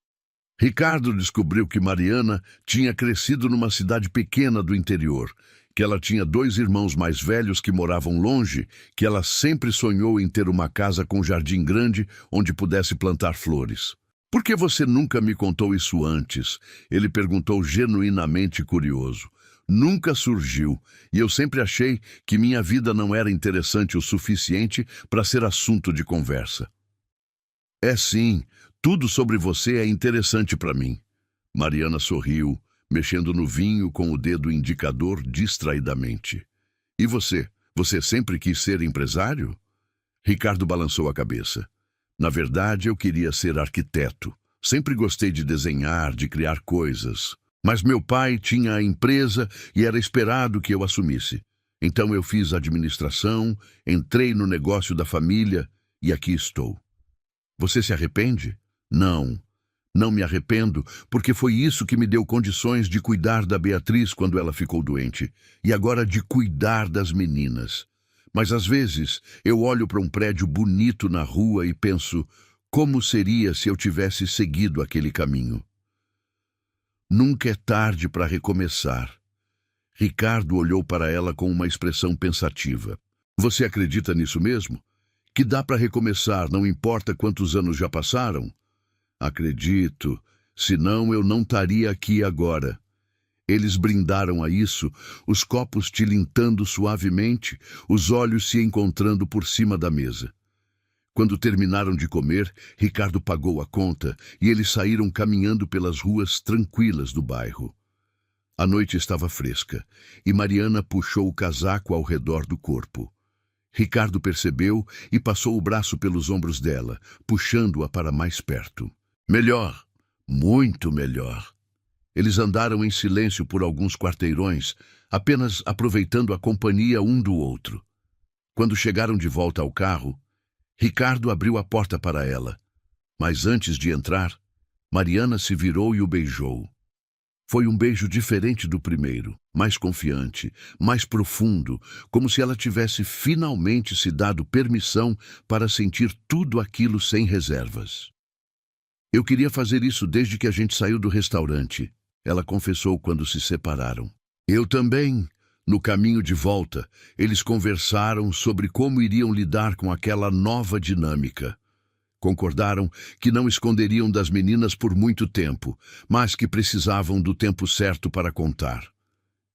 Ricardo descobriu que Mariana tinha crescido numa cidade pequena do interior, que ela tinha 2 irmãos mais velhos que moravam longe, que ela sempre sonhou em ter uma casa com jardim grande onde pudesse plantar flores. "Por que você nunca me contou isso antes?" ele perguntou genuinamente curioso. "Nunca surgiu, e eu sempre achei que minha vida não era interessante o suficiente para ser assunto de conversa." "É sim, tudo sobre você é interessante para mim." Mariana sorriu, mexendo no vinho com o dedo indicador distraidamente. "E você? Você sempre quis ser empresário?" Ricardo balançou a cabeça. "Na verdade, eu queria ser arquiteto. Sempre gostei de desenhar, de criar coisas. Mas meu pai tinha a empresa e era esperado que eu assumisse. Então eu fiz administração, entrei no negócio da família e aqui estou." "Você se arrepende?" "Não. Não me arrependo, porque foi isso que me deu condições de cuidar da Beatriz quando ela ficou doente, e agora de cuidar das meninas. Mas às vezes eu olho para um prédio bonito na rua e penso, como seria se eu tivesse seguido aquele caminho?" "Nunca é tarde para recomeçar." Ricardo olhou para ela com uma expressão pensativa. "Você acredita nisso mesmo? Que dá para recomeçar, não importa quantos anos já passaram?" "Acredito, senão eu não estaria aqui agora." Eles brindaram a isso, os copos tilintando suavemente, os olhos se encontrando por cima da mesa. Quando terminaram de comer, Ricardo pagou a conta e eles saíram caminhando pelas ruas tranquilas do bairro. A noite estava fresca e Mariana puxou o casaco ao redor do corpo. Ricardo percebeu e passou o braço pelos ombros dela, puxando-a para mais perto. "Melhor, muito melhor." Eles andaram em silêncio por alguns quarteirões, apenas aproveitando a companhia um do outro. Quando chegaram de volta ao carro, Ricardo abriu a porta para ela, mas antes de entrar, Mariana se virou e o beijou. Foi um beijo diferente do primeiro, mais confiante, mais profundo, como se ela tivesse finalmente se dado permissão para sentir tudo aquilo sem reservas. "Eu queria fazer isso desde que a gente saiu do restaurante," ela confessou quando se separaram. "Eu também." No caminho de volta, eles conversaram sobre como iriam lidar com aquela nova dinâmica. Concordaram que não esconderiam das meninas por muito tempo, mas que precisavam do tempo certo para contar.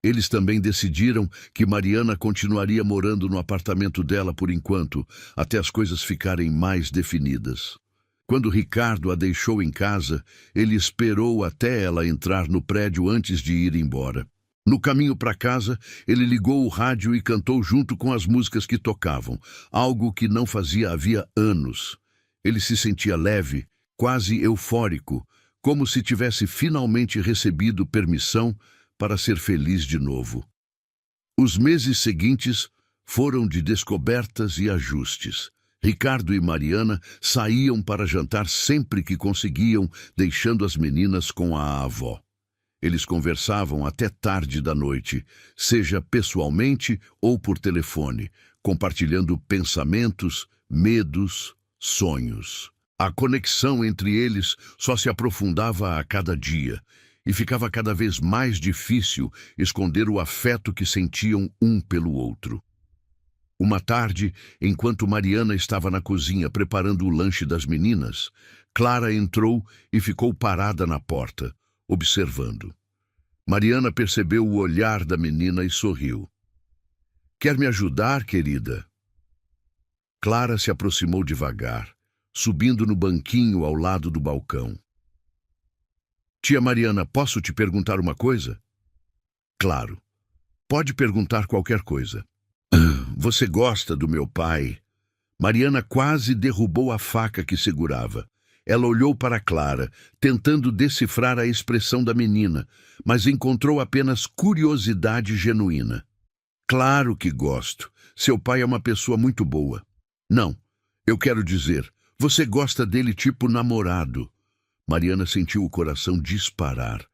Eles também decidiram que Mariana continuaria morando no apartamento dela por enquanto, até as coisas ficarem mais definidas. Quando Ricardo a deixou em casa, ele esperou até ela entrar no prédio antes de ir embora. No caminho para casa, ele ligou o rádio e cantou junto com as músicas que tocavam, algo que não fazia havia anos. Ele se sentia leve, quase eufórico, como se tivesse finalmente recebido permissão para ser feliz de novo. Os meses seguintes foram de descobertas e ajustes. Ricardo e Mariana saíam para jantar sempre que conseguiam, deixando as meninas com a avó. Eles conversavam até tarde da noite, seja pessoalmente ou por telefone, compartilhando pensamentos, medos, sonhos. A conexão entre eles só se aprofundava a cada dia, e ficava cada vez mais difícil esconder o afeto que sentiam um pelo outro. Uma tarde, enquanto Mariana estava na cozinha preparando o lanche das meninas, Clara entrou e ficou parada na porta, observando. Mariana percebeu o olhar da menina e sorriu. "Quer me ajudar, querida?" Clara se aproximou devagar, subindo no banquinho ao lado do balcão. "Tia Mariana, posso te perguntar uma coisa?" "Claro. Pode perguntar qualquer coisa." "Você gosta do meu pai?" Mariana quase derrubou a faca que segurava. Ela olhou para Clara, tentando decifrar a expressão da menina, mas encontrou apenas curiosidade genuína. "Claro que gosto. Seu pai é uma pessoa muito boa." "Não, eu quero dizer, você gosta dele tipo namorado." Mariana sentiu o coração disparar.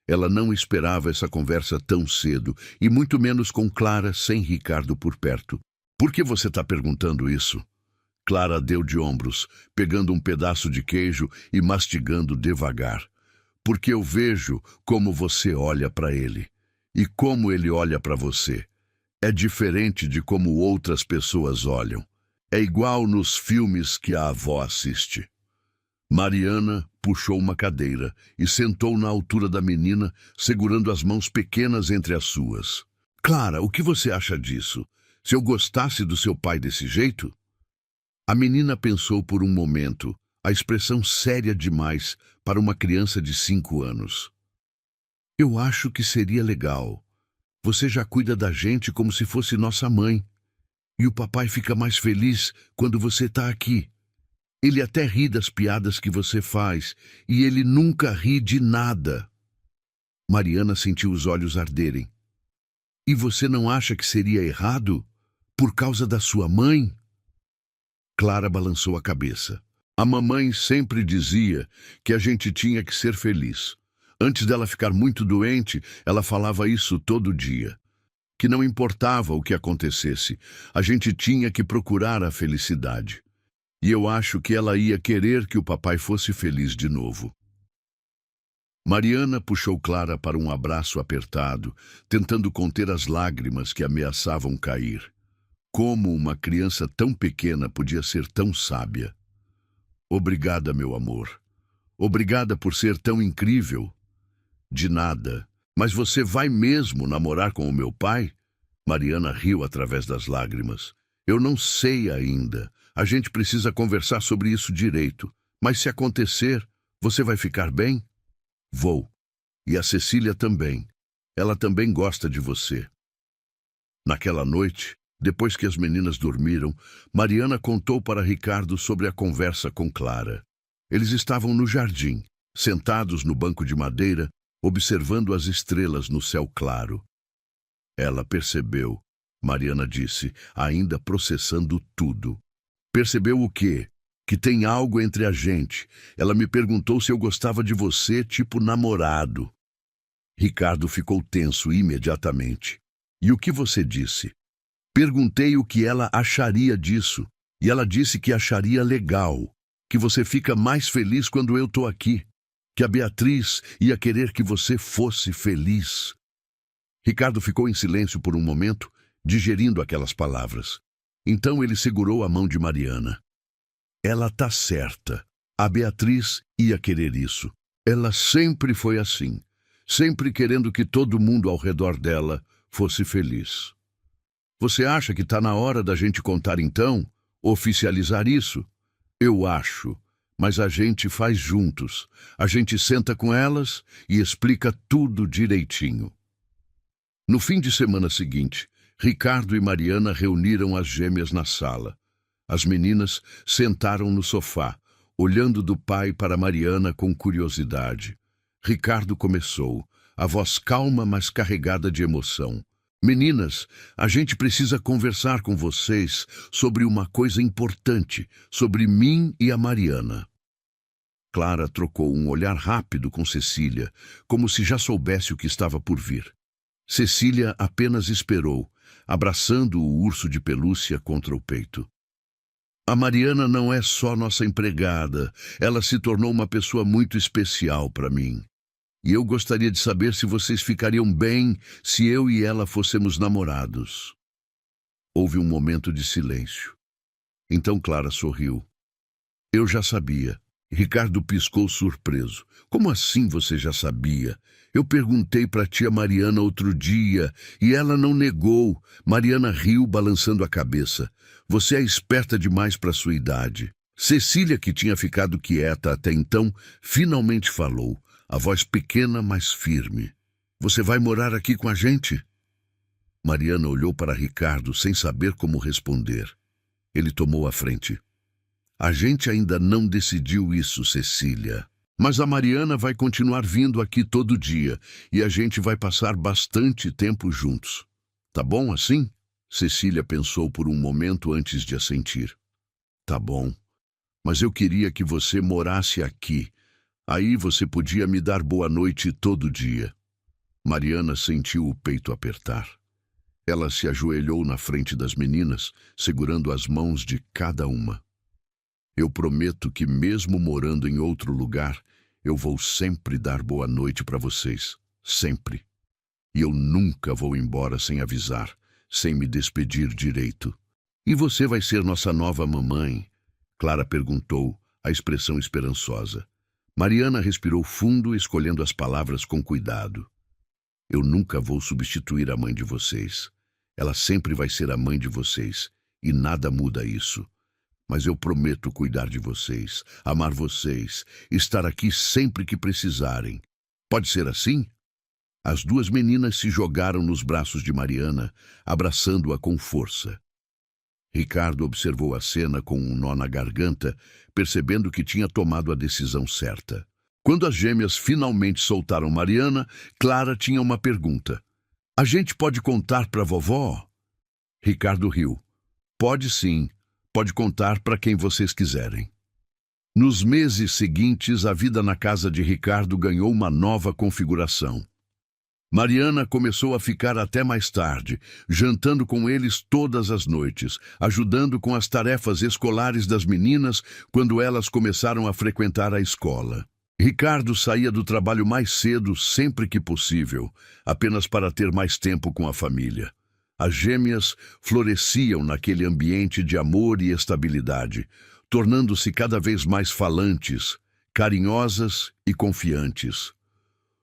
Ela não esperava essa conversa tão cedo, e muito menos com Clara sem Ricardo por perto. "Por que você está perguntando isso?" Clara deu de ombros, pegando um pedaço de queijo e mastigando devagar. "Porque eu vejo como você olha para ele, e como ele olha para você. É diferente de como outras pessoas olham. É igual nos filmes que a avó assiste." Mariana puxou uma cadeira e sentou na altura da menina, segurando as mãos pequenas entre as suas. "Clara, o que você acha disso? Se eu gostasse do seu pai desse jeito?" A menina pensou por um momento, a expressão séria demais para uma criança de 5 anos. "Eu acho que seria legal. Você já cuida da gente como se fosse nossa mãe. E o papai fica mais feliz quando você está aqui. Ele até ri das piadas que você faz, e ele nunca ri de nada." Mariana sentiu os olhos arderem. "E você não acha que seria errado? Por causa da sua mãe?" Clara balançou a cabeça. "A mamãe sempre dizia que a gente tinha que ser feliz. Antes dela ficar muito doente, ela falava isso todo dia. Que não importava o que acontecesse, a gente tinha que procurar a felicidade. E eu acho que ela ia querer que o papai fosse feliz de novo." Mariana puxou Clara para um abraço apertado, tentando conter as lágrimas que ameaçavam cair. Como uma criança tão pequena podia ser tão sábia? "Obrigada, meu amor. Obrigada por ser tão incrível." "De nada. Mas você vai mesmo namorar com o meu pai?" Mariana riu através das lágrimas. "Eu não sei ainda. A gente precisa conversar sobre isso direito. Mas se acontecer, você vai ficar bem?" "Vou. E a Cecília também. Ela também gosta de você." Naquela noite, depois que as meninas dormiram, Mariana contou para Ricardo sobre a conversa com Clara. Eles estavam no jardim, sentados no banco de madeira, observando as estrelas no céu claro. "Ela percebeu", Mariana disse, ainda processando tudo. "Percebeu o quê?" "Que tem algo entre a gente. Ela me perguntou se eu gostava de você, tipo namorado." Ricardo ficou tenso imediatamente. "E o que você disse?" "Perguntei o que ela acharia disso, e ela disse que acharia legal, que você fica mais feliz quando eu tô aqui, que a Beatriz ia querer que você fosse feliz." Ricardo ficou em silêncio por um momento, digerindo aquelas palavras. Então ele segurou a mão de Mariana. "Ela tá certa. A Beatriz ia querer isso. Ela sempre foi assim, sempre querendo que todo mundo ao redor dela fosse feliz." "Você acha que está na hora da gente contar então? Oficializar isso?" "Eu acho, mas a gente faz juntos. A gente senta com elas e explica tudo direitinho." No fim de semana seguinte, Ricardo e Mariana reuniram as gêmeas na sala. As meninas sentaram no sofá, olhando do pai para Mariana com curiosidade. Ricardo começou, a voz calma, mas carregada de emoção. Meninas, a gente precisa conversar com vocês sobre uma coisa importante, sobre mim e a Mariana. Clara trocou um olhar rápido com Cecília, como se já soubesse o que estava por vir. Cecília apenas esperou, abraçando o urso de pelúcia contra o peito. A Mariana não é só nossa empregada, ela se tornou uma pessoa muito especial para mim. E eu gostaria de saber se vocês ficariam bem se eu e ela fôssemos namorados. Houve um momento de silêncio. Então Clara sorriu. Eu já sabia. Ricardo piscou surpreso. Como assim você já sabia? Eu perguntei para a tia Mariana outro dia e ela não negou. Mariana riu, balançando a cabeça. Você é esperta demais para sua idade. Cecília, que tinha ficado quieta até então, finalmente falou, a voz pequena, mas firme. Você vai morar aqui com a gente? Mariana olhou para Ricardo sem saber como responder. Ele tomou a frente. A gente ainda não decidiu isso, Cecília. Mas a Mariana vai continuar vindo aqui todo dia e a gente vai passar bastante tempo juntos. Tá bom assim? Cecília pensou por um momento antes de assentir. Tá bom, mas eu queria que você morasse aqui. Aí você podia me dar boa noite todo dia. Mariana sentiu o peito apertar. Ela se ajoelhou na frente das meninas, segurando as mãos de cada uma. Eu prometo que mesmo morando em outro lugar, eu vou sempre dar boa noite para vocês. Sempre. E eu nunca vou embora sem avisar, sem me despedir direito. E você vai ser nossa nova mamãe? Clara perguntou, a expressão esperançosa. Mariana respirou fundo, escolhendo as palavras com cuidado. Eu nunca vou substituir a mãe de vocês. Ela sempre vai ser a mãe de vocês, e nada muda isso. Mas eu prometo cuidar de vocês, amar vocês, estar aqui sempre que precisarem. Pode ser assim? As duas meninas se jogaram nos braços de Mariana, abraçando-a com força. Ricardo observou a cena com um nó na garganta, percebendo que tinha tomado a decisão certa. Quando as gêmeas finalmente soltaram Mariana, Clara tinha uma pergunta. A gente pode contar para a vovó? Ricardo riu. Pode sim. Pode contar para quem vocês quiserem. Nos meses seguintes, a vida na casa de Ricardo ganhou uma nova configuração. Mariana começou a ficar até mais tarde, jantando com eles todas as noites, ajudando com as tarefas escolares das meninas quando elas começaram a frequentar a escola. Ricardo saía do trabalho mais cedo sempre que possível, apenas para ter mais tempo com a família. As gêmeas floresciam naquele ambiente de amor e estabilidade, tornando-se cada vez mais falantes, carinhosas e confiantes.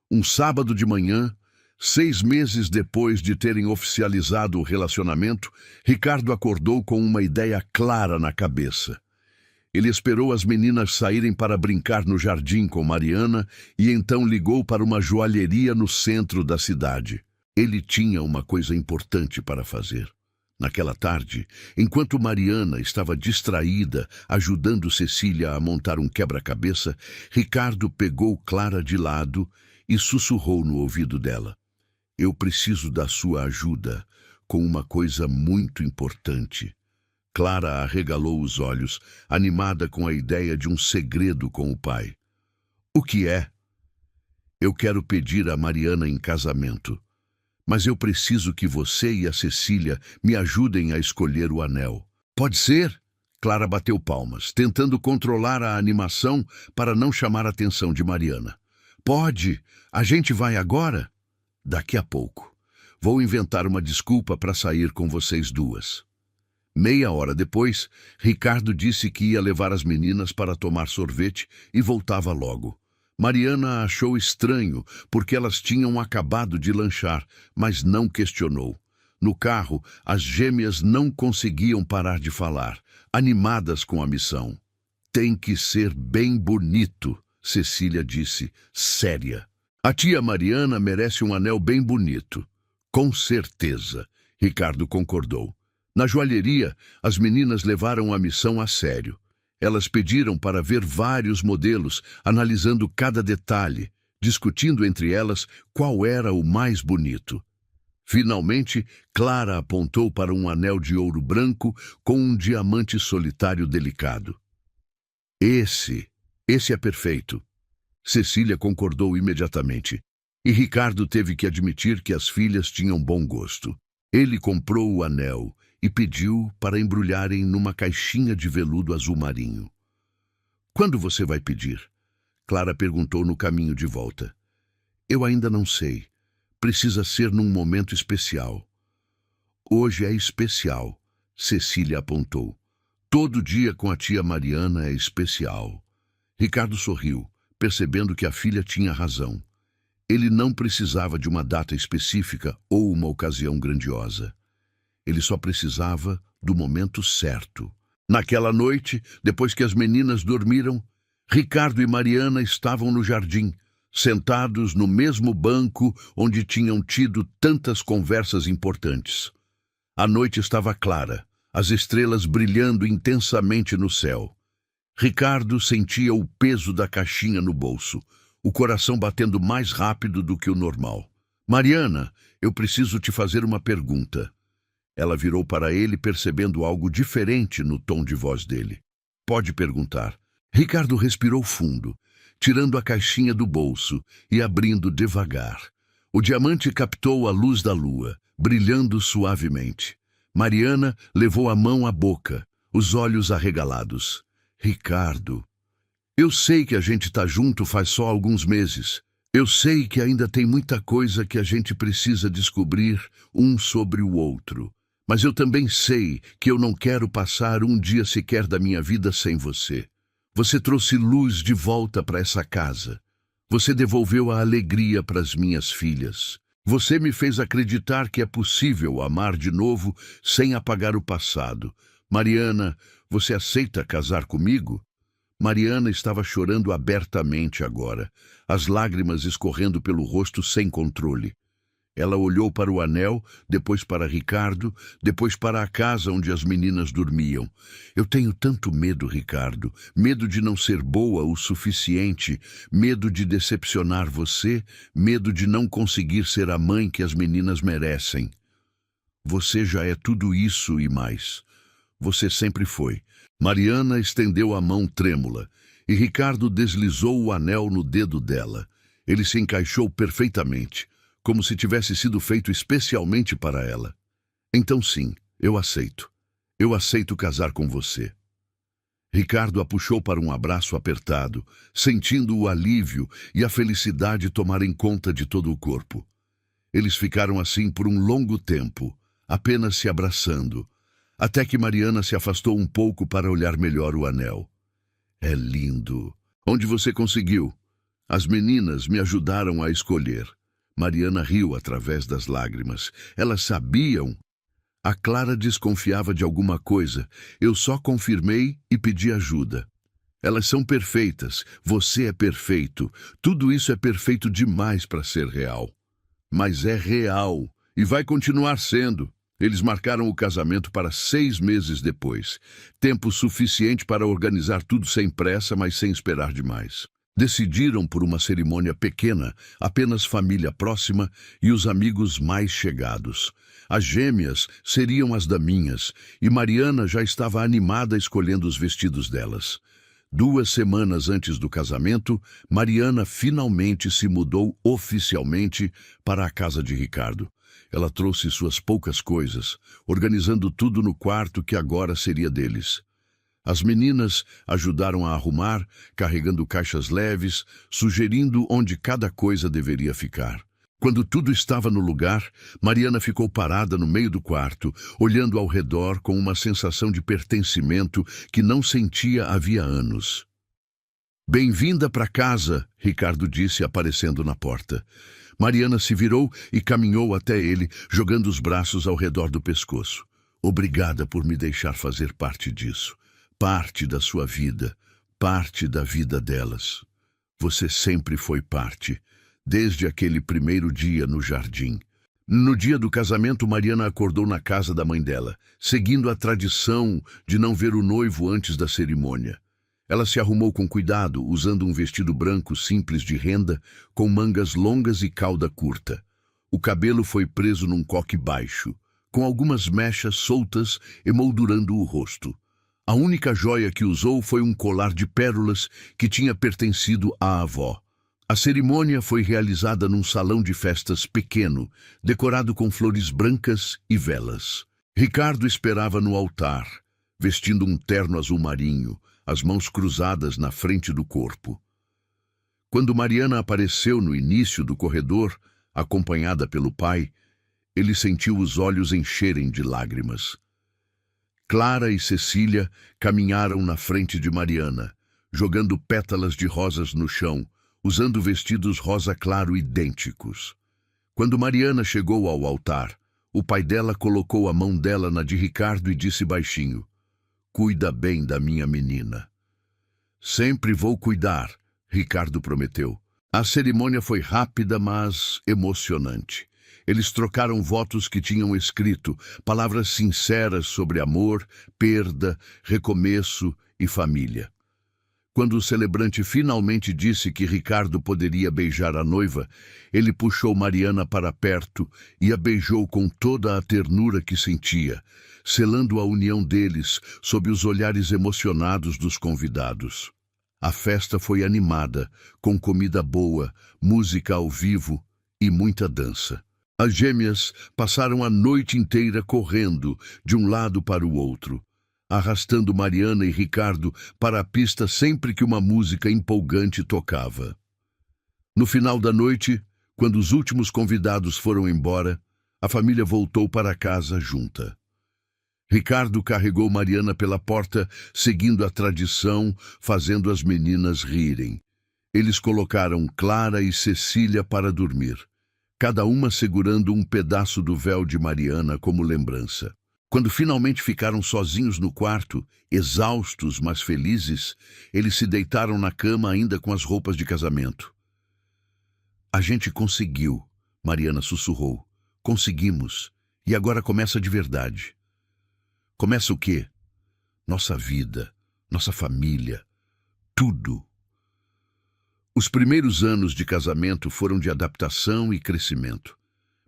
Um sábado de manhã, 6 meses depois de terem oficializado o relacionamento, Ricardo acordou com uma ideia clara na cabeça. Ele esperou as meninas saírem para brincar no jardim com Mariana e então ligou para uma joalheria no centro da cidade. Ele tinha uma coisa importante para fazer. Naquela tarde, enquanto Mariana estava distraída, ajudando Cecília a montar um quebra-cabeça, Ricardo pegou Clara de lado e sussurrou no ouvido dela. Eu preciso da sua ajuda com uma coisa muito importante. Clara arregalou os olhos, animada com a ideia de um segredo com o pai. O que é? Eu quero pedir a Mariana em casamento. Mas eu preciso que você e a Cecília me ajudem a escolher o anel. Pode ser? Clara bateu palmas, tentando controlar a animação para não chamar a atenção de Mariana. Pode. A gente vai agora? Daqui a pouco. Vou inventar uma desculpa para sair com vocês duas. Meia hora depois, Ricardo disse que ia levar as meninas para tomar sorvete e voltava logo. Mariana achou estranho, porque elas tinham acabado de lanchar, mas não questionou. No carro, as gêmeas não conseguiam parar de falar, animadas com a missão. Tem que ser bem bonito, Cecília disse, séria. A tia Mariana merece um anel bem bonito. Com certeza, Ricardo concordou. Na joalheria, as meninas levaram a missão a sério. Elas pediram para ver vários modelos, analisando cada detalhe, discutindo entre elas qual era o mais bonito. Finalmente, Clara apontou para um anel de ouro branco com um diamante solitário delicado. Esse é perfeito. Cecília concordou imediatamente. E Ricardo teve que admitir que as filhas tinham bom gosto. Ele comprou o anel e pediu para embrulharem numa caixinha de veludo azul marinho. Quando você vai pedir? Clara perguntou no caminho de volta. Eu ainda não sei. Precisa ser num momento especial. Hoje é especial, Cecília apontou. Todo dia com a tia Mariana é especial. Ricardo sorriu, percebendo que a filha tinha razão. Ele não precisava de uma data específica ou uma ocasião grandiosa. Ele só precisava do momento certo. Naquela noite, depois que as meninas dormiram, Ricardo e Mariana estavam no jardim, sentados no mesmo banco onde tinham tido tantas conversas importantes. A noite estava clara, as estrelas brilhando intensamente no céu. Ricardo sentia o peso da caixinha no bolso, o coração batendo mais rápido do que o normal. Mariana, eu preciso te fazer uma pergunta. Ela virou para ele, percebendo algo diferente no tom de voz dele. Pode perguntar. Ricardo respirou fundo, tirando a caixinha do bolso e abrindo devagar. O diamante captou a luz da lua, brilhando suavemente. Mariana levou a mão à boca, os olhos arregalados. Ricardo, eu sei que a gente está junto faz só alguns meses. Eu sei que ainda tem muita coisa que a gente precisa descobrir um sobre o outro. Mas eu também sei que eu não quero passar um dia sequer da minha vida sem você. Você trouxe luz de volta para essa casa. Você devolveu a alegria para as minhas filhas. Você me fez acreditar que é possível amar de novo sem apagar o passado. Mariana, você aceita casar comigo? Mariana estava chorando abertamente agora, as lágrimas escorrendo pelo rosto sem controle. Ela olhou para o anel, depois para Ricardo, depois para a casa onde as meninas dormiam. Eu tenho tanto medo, Ricardo. Medo de não ser boa o suficiente, medo de decepcionar você, medo de não conseguir ser a mãe que as meninas merecem. Você já é tudo isso e mais. Você sempre foi. Mariana estendeu a mão trêmula, e Ricardo deslizou o anel no dedo dela. Ele se encaixou perfeitamente, como se tivesse sido feito especialmente para ela. Então sim, eu aceito. Eu aceito casar com você. Ricardo a puxou para um abraço apertado, sentindo o alívio e a felicidade tomarem conta de todo o corpo. Eles ficaram assim por um longo tempo, apenas se abraçando, até que Mariana se afastou um pouco para olhar melhor o anel. É lindo. Onde você conseguiu? As meninas me ajudaram a escolher. Mariana riu através das lágrimas. Elas sabiam. A Clara desconfiava de alguma coisa. Eu só confirmei e pedi ajuda. Elas são perfeitas. Você é perfeito. Tudo isso é perfeito demais para ser real. Mas é real. E vai continuar sendo. Eles marcaram o casamento para 6 meses depois. Tempo suficiente para organizar tudo sem pressa, mas sem esperar demais. Decidiram por uma cerimônia pequena, apenas família próxima e os amigos mais chegados. As gêmeas seriam as daminhas, e Mariana já estava animada escolhendo os vestidos delas. 2 semanas antes do casamento, Mariana finalmente se mudou oficialmente para a casa de Ricardo. Ela trouxe suas poucas coisas, organizando tudo no quarto que agora seria deles. As meninas ajudaram a arrumar, carregando caixas leves, sugerindo onde cada coisa deveria ficar. Quando tudo estava no lugar, Mariana ficou parada no meio do quarto, olhando ao redor com uma sensação de pertencimento que não sentia havia anos. Bem-vinda para casa, Ricardo disse, aparecendo na porta. Mariana se virou e caminhou até ele, jogando os braços ao redor do pescoço. Obrigada por me deixar fazer parte disso. Parte da sua vida, parte da vida delas. Você sempre foi parte, desde aquele primeiro dia no jardim. No dia do casamento, Mariana acordou na casa da mãe dela, seguindo a tradição de não ver o noivo antes da cerimônia. Ela se arrumou com cuidado, usando um vestido branco simples de renda, com mangas longas e cauda curta. O cabelo foi preso num coque baixo, com algumas mechas soltas emoldurando o rosto. A única joia que usou foi um colar de pérolas que tinha pertencido à avó. A cerimônia foi realizada num salão de festas pequeno, decorado com flores brancas e velas. Ricardo esperava no altar, vestindo um terno azul marinho, as mãos cruzadas na frente do corpo. Quando Mariana apareceu no início do corredor, acompanhada pelo pai, ele sentiu os olhos encherem de lágrimas. Clara e Cecília caminharam na frente de Mariana, jogando pétalas de rosas no chão, usando vestidos rosa claro idênticos. Quando Mariana chegou ao altar, o pai dela colocou a mão dela na de Ricardo e disse baixinho: "Cuida bem da minha menina." "Sempre vou cuidar", Ricardo prometeu. A cerimônia foi rápida, mas emocionante. Eles trocaram votos que tinham escrito palavras sinceras sobre amor, perda, recomeço e família. Quando o celebrante finalmente disse que Ricardo poderia beijar a noiva, ele puxou Mariana para perto e a beijou com toda a ternura que sentia, selando a união deles sob os olhares emocionados dos convidados. A festa foi animada, com comida boa, música ao vivo e muita dança. As gêmeas passaram a noite inteira correndo de um lado para o outro, arrastando Mariana e Ricardo para a pista sempre que uma música empolgante tocava. No final da noite, quando os últimos convidados foram embora, a família voltou para casa junta. Ricardo carregou Mariana pela porta, seguindo a tradição, fazendo as meninas rirem. Eles colocaram Clara e Cecília para dormir, cada uma segurando um pedaço do véu de Mariana como lembrança. Quando finalmente ficaram sozinhos no quarto, exaustos, mas felizes, eles se deitaram na cama ainda com as roupas de casamento. "A gente conseguiu", Mariana sussurrou. "Conseguimos. E agora começa de verdade." "Começa o quê?" "Nossa vida, nossa família, tudo." Os primeiros anos de casamento foram de adaptação e crescimento.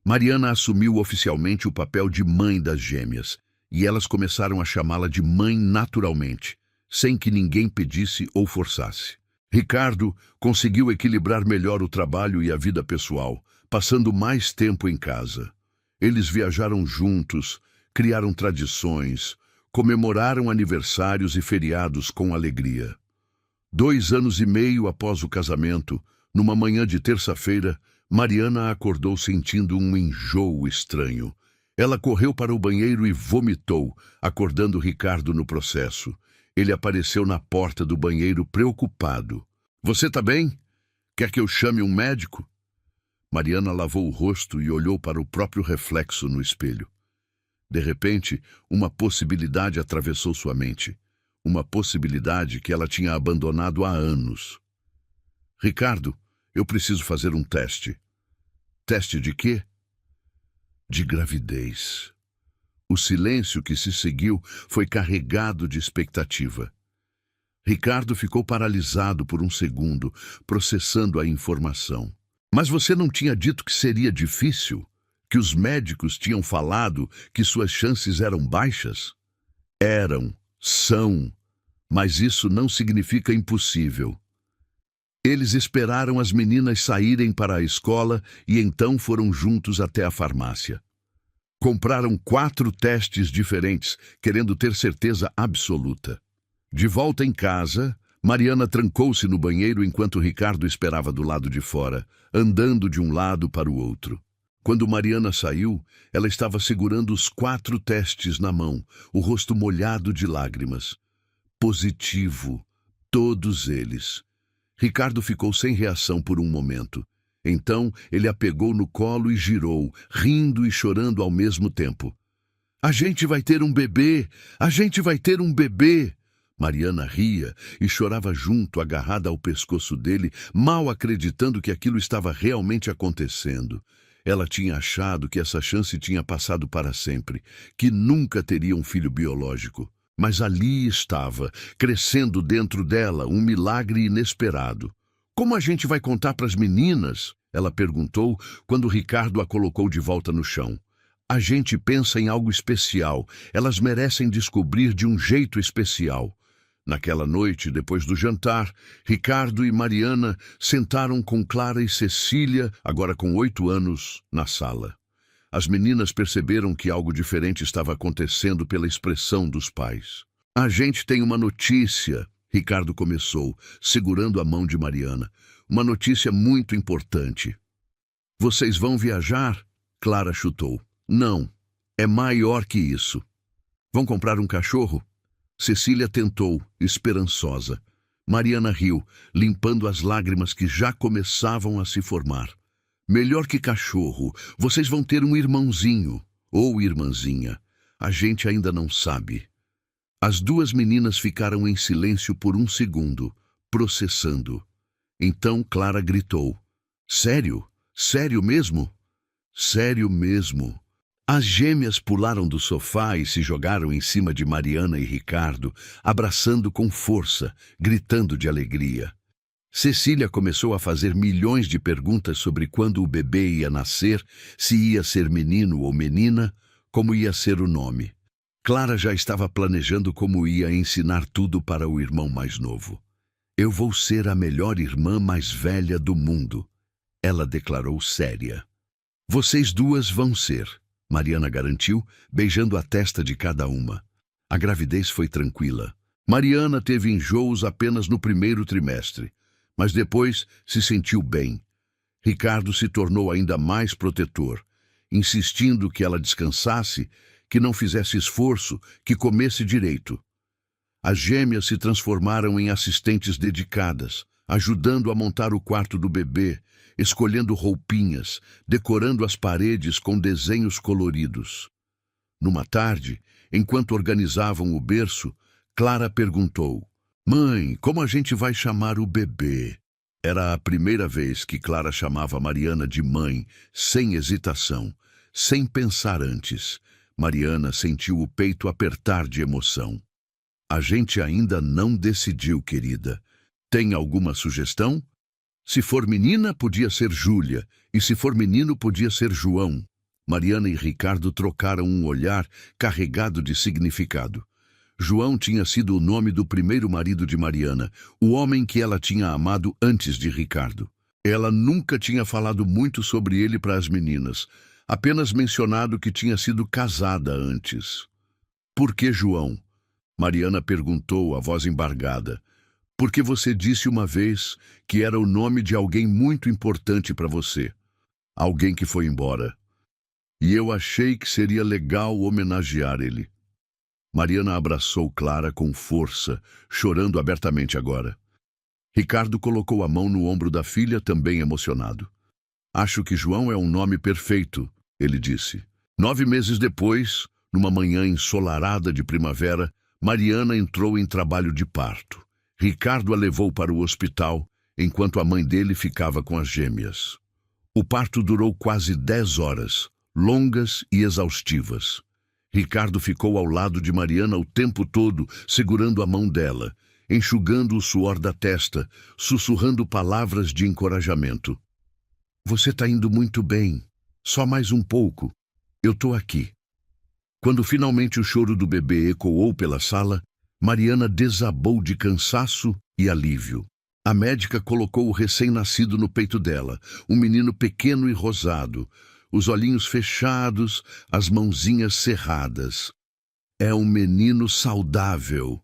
Mariana assumiu oficialmente o papel de mãe das gêmeas, e elas começaram a chamá-la de mãe naturalmente, sem que ninguém pedisse ou forçasse. Ricardo conseguiu equilibrar melhor o trabalho e a vida pessoal, passando mais tempo em casa. Eles viajaram juntos, criaram tradições, comemoraram aniversários e feriados com alegria. 2 anos e meio após o casamento, numa manhã de terça-feira, Mariana acordou sentindo um enjoo estranho. Ela correu para o banheiro e vomitou, acordando Ricardo no processo. Ele apareceu na porta do banheiro preocupado. "Você tá bem? Quer que eu chame um médico?" Mariana lavou o rosto e olhou para o próprio reflexo no espelho. De repente, uma possibilidade atravessou sua mente. Uma possibilidade que ela tinha abandonado há anos. "Ricardo, eu preciso fazer um teste." "Teste de quê?" "De gravidez." O silêncio que se seguiu foi carregado de expectativa. Ricardo ficou paralisado por um segundo, processando a informação. "Mas você não tinha dito que seria difícil? Que os médicos tinham falado que suas chances eram baixas?" São, mas isso não significa impossível." Eles esperaram as meninas saírem para a escola e então foram juntos até a farmácia. Compraram 4 testes diferentes, querendo ter certeza absoluta. De volta em casa, Mariana trancou-se no banheiro enquanto Ricardo esperava do lado de fora, andando de um lado para o outro. Quando Mariana saiu, ela estava segurando os 4 testes na mão, o rosto molhado de lágrimas. Positivo, todos eles. Ricardo ficou sem reação por um momento. Então, ele a pegou no colo e girou, rindo e chorando ao mesmo tempo. "A gente vai ter um bebê! A gente vai ter um bebê!" Mariana ria e chorava junto, agarrada ao pescoço dele, mal acreditando que aquilo estava realmente acontecendo. Ela tinha achado que essa chance tinha passado para sempre, que nunca teria um filho biológico. Mas ali estava, crescendo dentro dela, um milagre inesperado. Como a gente vai contar para as meninas? Ela perguntou quando Ricardo a colocou de volta no chão. A gente pensa em algo especial. Elas merecem descobrir de um jeito especial. Naquela noite, depois do jantar, Ricardo e Mariana sentaram com Clara e Cecília, agora com 8 anos, na sala. As meninas perceberam que algo diferente estava acontecendo pela expressão dos pais. A gente tem uma notícia, Ricardo começou, segurando a mão de Mariana. Uma notícia muito importante. Vocês vão viajar? Clara chutou. Não, é maior que isso. Vão comprar um cachorro? Cecília tentou, esperançosa. Mariana riu, limpando as lágrimas que já começavam a se formar. Melhor que cachorro, vocês vão ter um irmãozinho, ou irmãzinha. A gente ainda não sabe. As duas meninas ficaram em silêncio por um segundo, processando. Então Clara gritou. Sério? Sério mesmo? Sério mesmo. As gêmeas pularam do sofá e se jogaram em cima de Mariana e Ricardo, abraçando com força, gritando de alegria. Cecília começou a fazer milhões de perguntas sobre quando o bebê ia nascer, se ia ser menino ou menina, como ia ser o nome. Clara já estava planejando como ia ensinar tudo para o irmão mais novo. Eu vou ser a melhor irmã mais velha do mundo, ela declarou séria. Vocês duas vão ser, Mariana garantiu, beijando a testa de cada uma. A gravidez foi tranquila. Mariana teve enjoos apenas no primeiro trimestre, mas depois se sentiu bem. Ricardo se tornou ainda mais protetor, insistindo que ela descansasse, que não fizesse esforço, que comesse direito. As gêmeas se transformaram em assistentes dedicadas, ajudando a montar o quarto do bebê, escolhendo roupinhas, decorando as paredes com desenhos coloridos. Numa tarde, enquanto organizavam o berço, Clara perguntou: Mãe, como a gente vai chamar o bebê? Era a primeira vez que Clara chamava Mariana de mãe, sem hesitação, sem pensar antes. Mariana sentiu o peito apertar de emoção. A gente ainda não decidiu, querida. Tem alguma sugestão? Se for menina, podia ser Júlia, e se for menino, podia ser João. Mariana e Ricardo trocaram um olhar carregado de significado. João tinha sido o nome do primeiro marido de Mariana, o homem que ela tinha amado antes de Ricardo. Ela nunca tinha falado muito sobre ele para as meninas, apenas mencionado que tinha sido casada antes. Por que João? Mariana perguntou, a voz embargada. Porque você disse uma vez que era o nome de alguém muito importante para você. Alguém que foi embora. E eu achei que seria legal homenagear ele. Mariana abraçou Clara com força, chorando abertamente agora. Ricardo colocou a mão no ombro da filha, também emocionado. Acho que João é um nome perfeito, ele disse. 9 meses depois, numa manhã ensolarada de primavera, Mariana entrou em trabalho de parto. Ricardo a levou para o hospital, enquanto a mãe dele ficava com as gêmeas. O parto durou quase 10 horas, longas e exaustivas. Ricardo ficou ao lado de Mariana o tempo todo, segurando a mão dela, enxugando o suor da testa, sussurrando palavras de encorajamento. Você está indo muito bem. Só mais um pouco. Eu tô aqui. Quando finalmente o choro do bebê ecoou pela sala, Mariana desabou de cansaço e alívio. A médica colocou o recém-nascido no peito dela, um menino pequeno e rosado, os olhinhos fechados, as mãozinhas cerradas. É um menino saudável,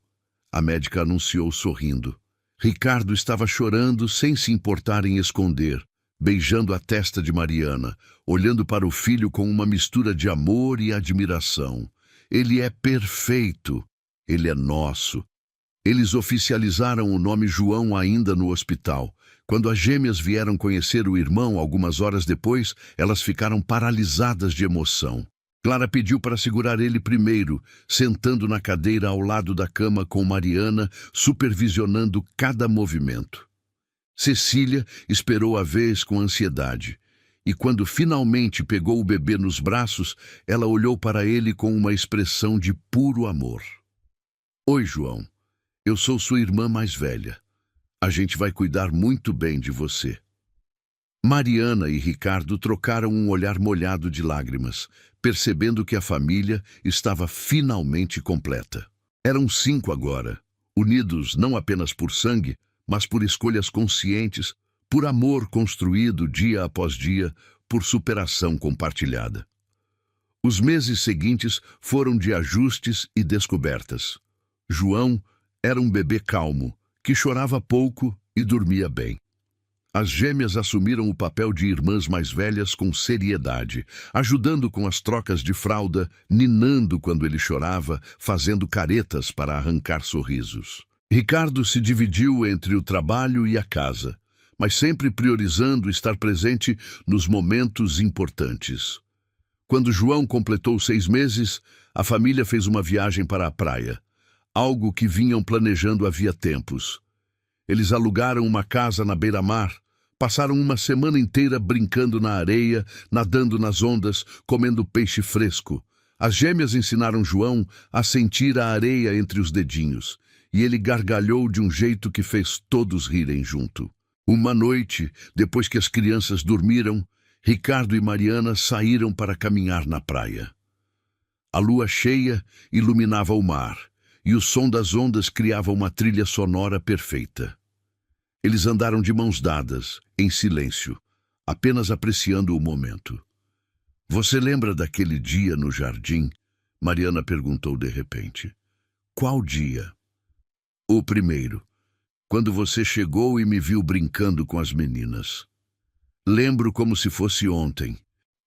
a médica anunciou sorrindo. Ricardo estava chorando sem se importar em esconder, beijando a testa de Mariana, olhando para o filho com uma mistura de amor e admiração. Ele é perfeito. Ele é nosso. Eles oficializaram o nome João ainda no hospital. Quando as gêmeas vieram conhecer o irmão algumas horas depois, elas ficaram paralisadas de emoção. Clara pediu para segurar ele primeiro, sentando na cadeira ao lado da cama com Mariana, supervisionando cada movimento. Cecília esperou a vez com ansiedade. E quando finalmente pegou o bebê nos braços, ela olhou para ele com uma expressão de puro amor. Oi, João. Eu sou sua irmã mais velha. A gente vai cuidar muito bem de você. Mariana e Ricardo trocaram um olhar molhado de lágrimas, percebendo que a família estava finalmente completa. Eram 5 agora, unidos não apenas por sangue, mas por escolhas conscientes, por amor construído dia após dia, por superação compartilhada. Os meses seguintes foram de ajustes e descobertas. João era um bebê calmo, que chorava pouco e dormia bem. As gêmeas assumiram o papel de irmãs mais velhas com seriedade, ajudando com as trocas de fralda, ninando quando ele chorava, fazendo caretas para arrancar sorrisos. Ricardo se dividiu entre o trabalho e a casa, mas sempre priorizando estar presente nos momentos importantes. Quando João completou 6 meses, a família fez uma viagem para a praia, algo que vinham planejando havia tempos. Eles alugaram uma casa na beira-mar, passaram uma semana inteira brincando na areia, nadando nas ondas, comendo peixe fresco. As gêmeas ensinaram João a sentir a areia entre os dedinhos, e ele gargalhou de um jeito que fez todos rirem junto. Uma noite, depois que as crianças dormiram, Ricardo e Mariana saíram para caminhar na praia. A lua cheia iluminava o mar, e o som das ondas criava uma trilha sonora perfeita. Eles andaram de mãos dadas, em silêncio, apenas apreciando o momento. Você lembra daquele dia no jardim? Mariana perguntou de repente. Qual dia? O primeiro, quando você chegou e me viu brincando com as meninas. Lembro como se fosse ontem.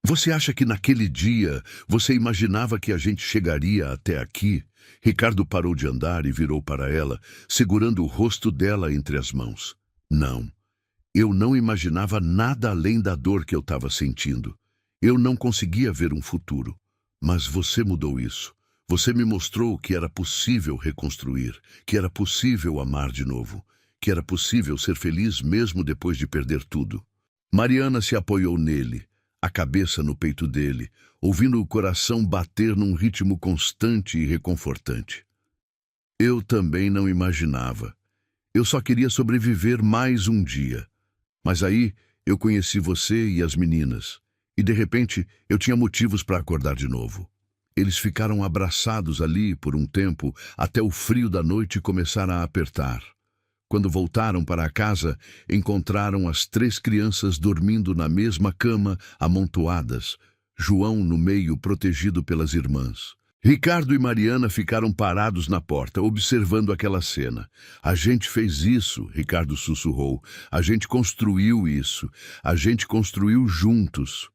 Você acha que naquele dia você imaginava que a gente chegaria até aqui? Ricardo parou de andar e virou para ela, segurando o rosto dela entre as mãos. Não, eu não imaginava nada além da dor que eu estava sentindo. Eu não conseguia ver um futuro. Mas você mudou isso. Você me mostrou que era possível reconstruir, que era possível amar de novo, que era possível ser feliz mesmo depois de perder tudo. Mariana se apoiou nele, a cabeça no peito dele, ouvindo o coração bater num ritmo constante e reconfortante. Eu também não imaginava. Eu só queria sobreviver mais um dia. Mas aí eu conheci você e as meninas, e de repente eu tinha motivos para acordar de novo. Eles ficaram abraçados ali por um tempo, até o frio da noite começar a apertar. Quando voltaram para a casa, encontraram as 3 crianças dormindo na mesma cama, amontoadas, João no meio, protegido pelas irmãs. Ricardo e Mariana ficaram parados na porta, observando aquela cena. A gente fez isso, Ricardo sussurrou. A gente construiu isso. A gente construiu juntos.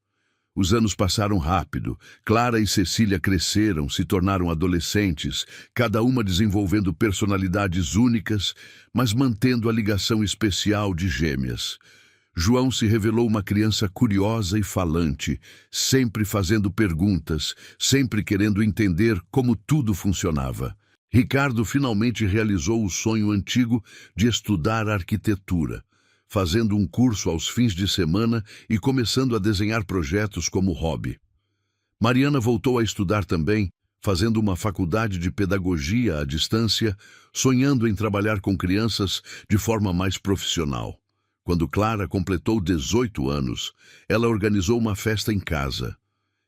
Os anos passaram rápido. Clara e Cecília cresceram, se tornaram adolescentes, cada uma desenvolvendo personalidades únicas, mas mantendo a ligação especial de gêmeas. João se revelou uma criança curiosa e falante, sempre fazendo perguntas, sempre querendo entender como tudo funcionava. Ricardo finalmente realizou o sonho antigo de estudar arquitetura, fazendo um curso aos fins de semana e começando a desenhar projetos como hobby. Mariana voltou a estudar também, fazendo uma faculdade de pedagogia à distância, sonhando em trabalhar com crianças de forma mais profissional. Quando Clara completou 18 anos, ela organizou uma festa em casa.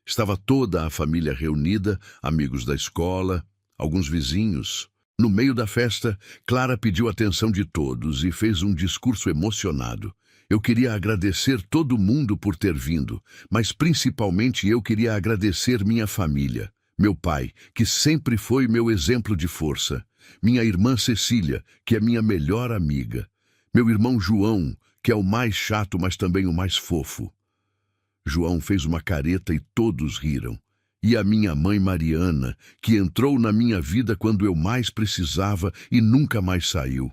Estava toda a família reunida, amigos da escola, alguns vizinhos. No meio da festa, Clara pediu a atenção de todos e fez um discurso emocionado. Eu queria agradecer todo mundo por ter vindo, mas principalmente eu queria agradecer minha família. Meu pai, que sempre foi meu exemplo de força. Minha irmã Cecília, que é minha melhor amiga. Meu irmão João, que é o mais chato, mas também o mais fofo. João fez uma careta e todos riram. E a minha mãe Mariana, que entrou na minha vida quando eu mais precisava e nunca mais saiu.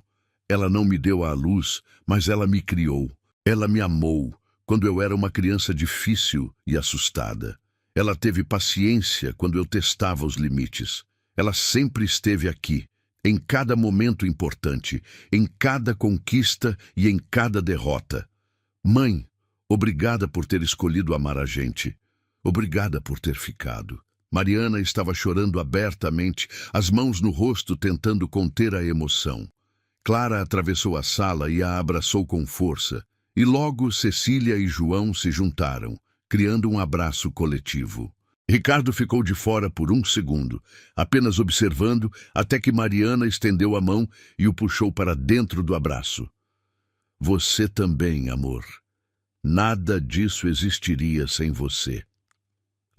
Ela não me deu à luz, mas ela me criou. Ela me amou quando eu era uma criança difícil e assustada. Ela teve paciência quando eu testava os limites. Ela sempre esteve aqui, em cada momento importante, em cada conquista e em cada derrota. Mãe, Obrigada por ter escolhido amar a gente. Obrigada por ter ficado. Mariana estava chorando abertamente, as mãos no rosto tentando conter a emoção. Clara atravessou a sala e a abraçou com força. E logo Cecília e João se juntaram, criando um abraço coletivo. Ricardo ficou de fora por um segundo, apenas observando, até que Mariana estendeu a mão e o puxou para dentro do abraço. Você também, amor. Nada disso existiria sem você.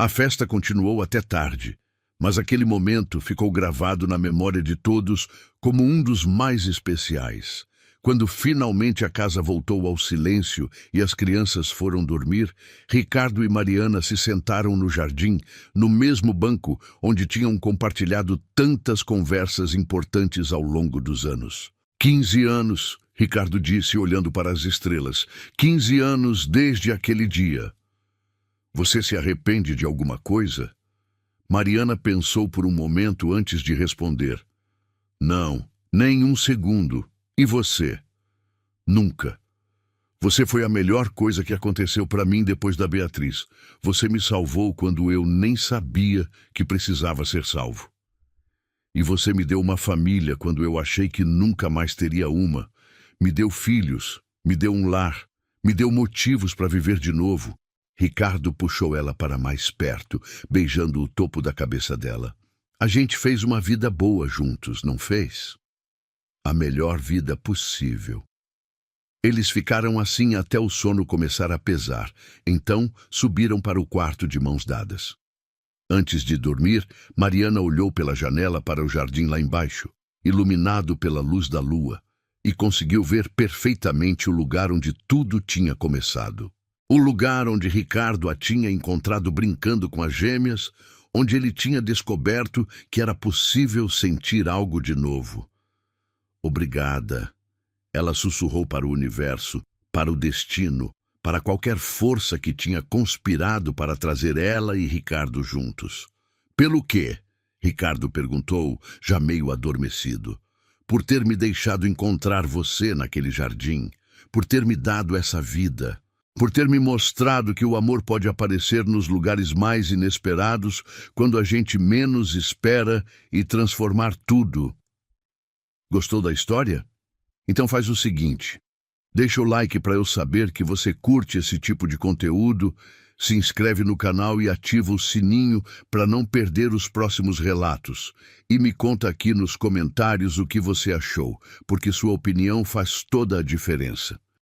A festa continuou até tarde, mas aquele momento ficou gravado na memória de todos como um dos mais especiais. Quando finalmente a casa voltou ao silêncio e as crianças foram dormir, Ricardo e Mariana se sentaram no jardim, no mesmo banco onde tinham compartilhado tantas conversas importantes ao longo dos anos. 15 anos, Ricardo disse olhando para as estrelas. 15 anos desde aquele dia. Você se arrepende de alguma coisa? Mariana pensou por um momento antes de responder. Não, nem um segundo. E você? Nunca. Você foi a melhor coisa que aconteceu para mim depois da Beatriz. Você me salvou quando eu nem sabia que precisava ser salvo. E você me deu uma família quando eu achei que nunca mais teria uma. Me deu filhos, me deu um lar, me deu motivos para viver de novo. Ricardo puxou ela para mais perto, beijando o topo da cabeça dela. A gente fez uma vida boa juntos, não fez? A melhor vida possível. Eles ficaram assim até o sono começar a pesar. Então, subiram para o quarto de mãos dadas. Antes de dormir, Mariana olhou pela janela para o jardim lá embaixo, iluminado pela luz da lua, e conseguiu ver perfeitamente o lugar onde tudo tinha começado. O lugar onde Ricardo a tinha encontrado brincando com as gêmeas, onde ele tinha descoberto que era possível sentir algo de novo. Obrigada. Ela sussurrou para o universo, para o destino, para qualquer força que tinha conspirado para trazer ela e Ricardo juntos. Pelo quê? Ricardo perguntou, já meio adormecido. Por ter me deixado encontrar você naquele jardim, por ter me dado essa vida, por ter me mostrado que o amor pode aparecer nos lugares mais inesperados, quando a gente menos espera, e transformar tudo. Gostou da história? Então faz o seguinte, deixa o like para eu saber que você curte esse tipo de conteúdo, se inscreve no canal e ativa o sininho para não perder os próximos relatos. E me conta aqui nos comentários o que você achou, porque sua opinião faz toda a diferença.